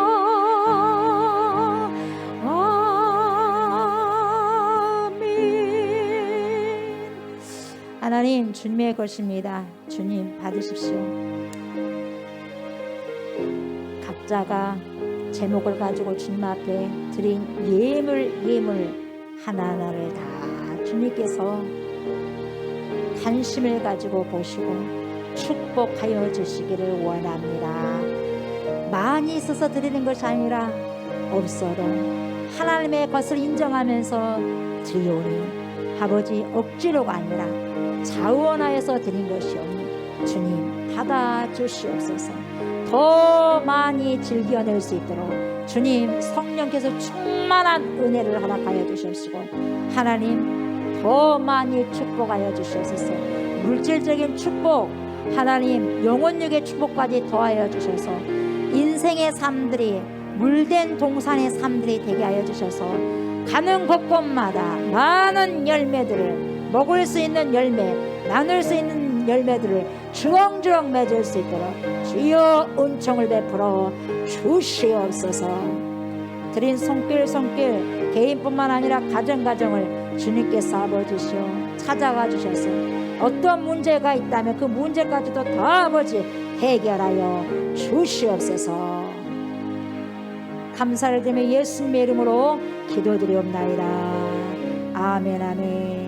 Speaker 2: 아멘.
Speaker 1: 하나님 주님의 것입니다. 주님 받으십시오. 각자가 제목을 가지고 주님 앞에 드린 예물 하나하나를 다 주님께서 관심을 가지고 보시고 축복하여 주시기를 원합니다. 많이 있어서 드리는 것이 아니라 없어도 하나님의 것을 인정하면서 드리오니 아버지 억지로가 아니라 자원하여서 드린 것이오니 주님 받아주시옵소서. 더 많이 즐겨낼 수 있도록 주님 성령께서 충만한 은혜를 허락하여 주시옵시고 하나님 더 많이 축복하여 주시옵소서. 물질적인 축복 하나님 영혼력의 축복까지 더하여 주셔서 인생의 삶들이 물된 동산의 삶들이 되게 하여 주셔서 가는 곳곳마다 많은 열매들을 먹을 수 있는 열매 나눌 수 있는 열매들을 주렁주렁 맺을 수 있도록 주여 은총을 베풀어 주시옵소서. 드린 손길 개인뿐만 아니라 가정을 주님께서 아버지시오 찾아가 주셔서 어떤 문제가 있다면 그 문제까지도 다 아버지 해결하여 주시옵소서. 감사를 드리며 예수님의 이름으로 기도드리옵나이다. 아멘 아멘.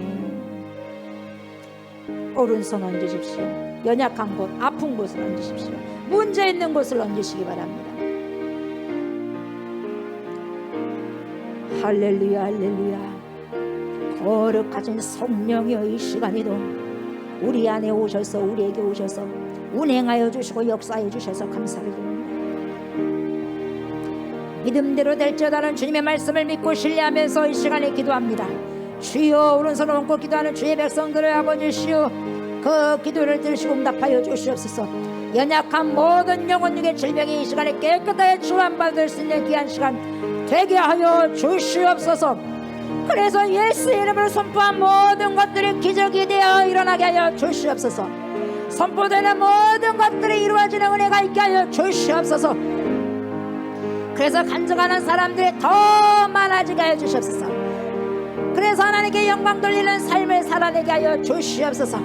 Speaker 1: 오른손 얹으십시오. 연약한 곳 아픈 곳을 얹으십시오. 문제 있는 곳을 얹으시기 바랍니다. 할렐루야 할렐루야. 거룩하신 성령이여 이 시간에도 우리 안에 오셔서 우리에게 오셔서 운행하여 주시고 역사해 주셔서 감사를 드립니다. 믿음대로 될지어다는 주님의 말씀을 믿고 신뢰하면서 이 시간에 기도합니다. 주여 오른손을 얹고 기도하는 주의 백성들을 아버지시오 그 기도를 들으시고 응답하여 주시옵소서. 연약한 모든 영혼육의 질병이 이 시간에 깨끗하게 치유받을 수 있는 귀한 시간 되게 하여 주시옵소서. 그래서 예수의 이름으로 선포한 모든 것들이 기적이 되어 일어나게 하여 주시옵소서. 선포되는 모든 것들이 이루어지는 은혜가 있게 하여 주시옵소서. 그래서 간증하는 사람들이 더 많아지게 하여 주시옵소서. 그래서 하나님께 영광 돌리는 삶을 살아내게 하여 주시옵소서.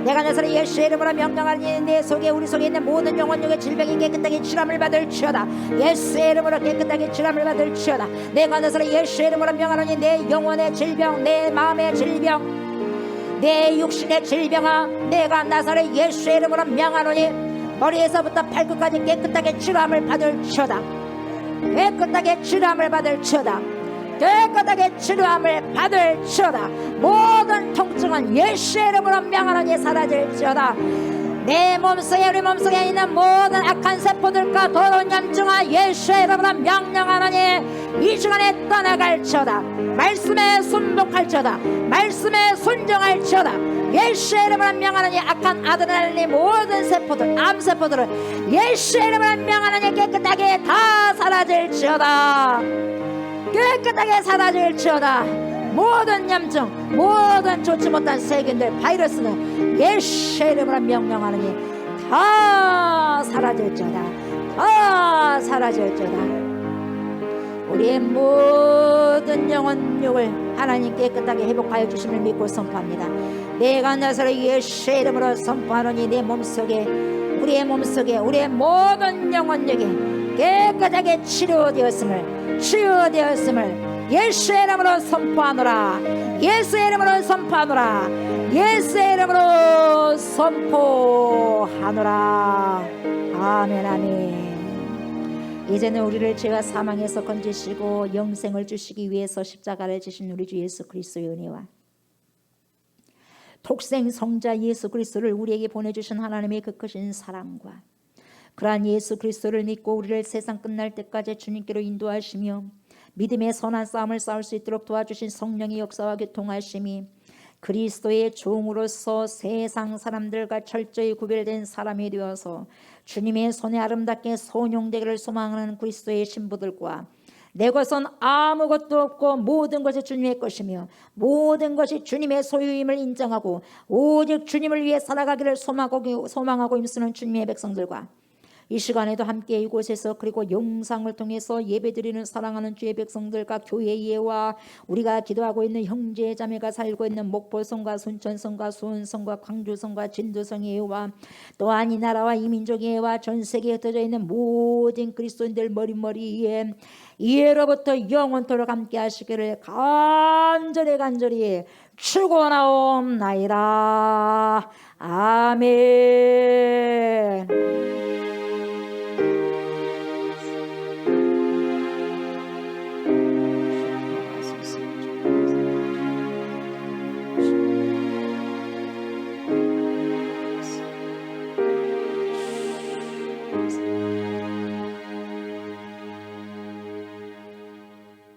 Speaker 1: 내가 나사렛 예수의 이름으로 명령하니 내 속에 우리 속에 있는 모든 영혼육의 질병이 깨끗하게 치료함을 받을지어다. 예수의 이름으로 깨끗하게 치료함을 받을지어다. 내가 나사렛 예수의 이름으로 명하노니 내 영혼의 질병 내 마음의 질병 내 육신의 질병아 내가 나사렛 예수의 이름으로 명하노니 머리에서부터 발끝까지 깨끗하게 치료함을 받을지어다. 깨끗하게 치료함을 받을지어다. 깨끗하게 치료함을 받을지어다. 모든 통증은 예수의 이름으로 명하노니 사라질지어다. 내 몸속에 우리 몸속에 있는 모든 악한 세포들과 더러운 염증아 예수의 이름으로 명령하노니 이 시간에 떠나갈지어다. 말씀에 순복할지어다. 말씀에 순종할지어다.
Speaker 2: 예수의 이름으로 명하노니 악한 아드레날린 모든 세포들 암세포들을 예수의 이름으로 명하노니 깨끗하게 다 사라질지어다. 깨끗하게 사라질지어다. 모든 염증 모든 좋지 못한 세균들 바이러스는 예수의 이름으로 명령하노니 다 사라질지어다. 다 사라질지어다. 우리의 모든 영혼육을 하나님 깨끗하게 회복하여 주심을 믿고 선포합니다. 내가 나서로 예수의 이름으로 선포하노니 내 몸속에 우리의 몸속에 우리의 모든 영혼육이 깨끗하게 치료되었음을 예수의 이름으로 선포하노라. 예수의 이름으로 선포하노라. 예수의 이름으로 선포하노라. 아멘 아멘. 이제는 우리를 죄와 사망에서 건지시고 영생을 주시기 위해서 십자가를 지신 우리 주 예수 그리스도의 은혜와 독생 성자 예수 그리스도를 우리에게 보내주신 하나님의 그 크신 사랑과 그러한 예수 그리스도를 믿고 우리를 세상 끝날 때까지 주님께로 인도하시며 믿음의 선한 싸움을 싸울 수 있도록 도와주신 성령의 역사와 교통하심이 그리스도의 종으로서 세상 사람들과 철저히 구별된 사람이 되어서 주님의 손에 아름답게 손용되기를 소망하는 그리스도의 신부들과 내 것은 아무것도 없고 모든 것이 주님의 것이며 모든 것이 주님의 소유임을 인정하고 오직 주님을 위해 살아가기를 소망하고 힘쓰는 주님의 백성들과 이 시간에도 함께 이곳에서 그리고 영상을 통해서 예배드리는 사랑하는 주의 백성들과 교회 예와 우리가 기도하고 있는 형제 자매가 살고 있는 목포성과 순천성과 수원성과 광주성과 진도성의 예와 또한 이 나라와 이 민족의 예와 전 세계에 흩어져 있는 모든 그리스도인들 머리머리에 이해로부터 영원토록 함께 하시기를 간절히 축원하옵나이다. 아멘.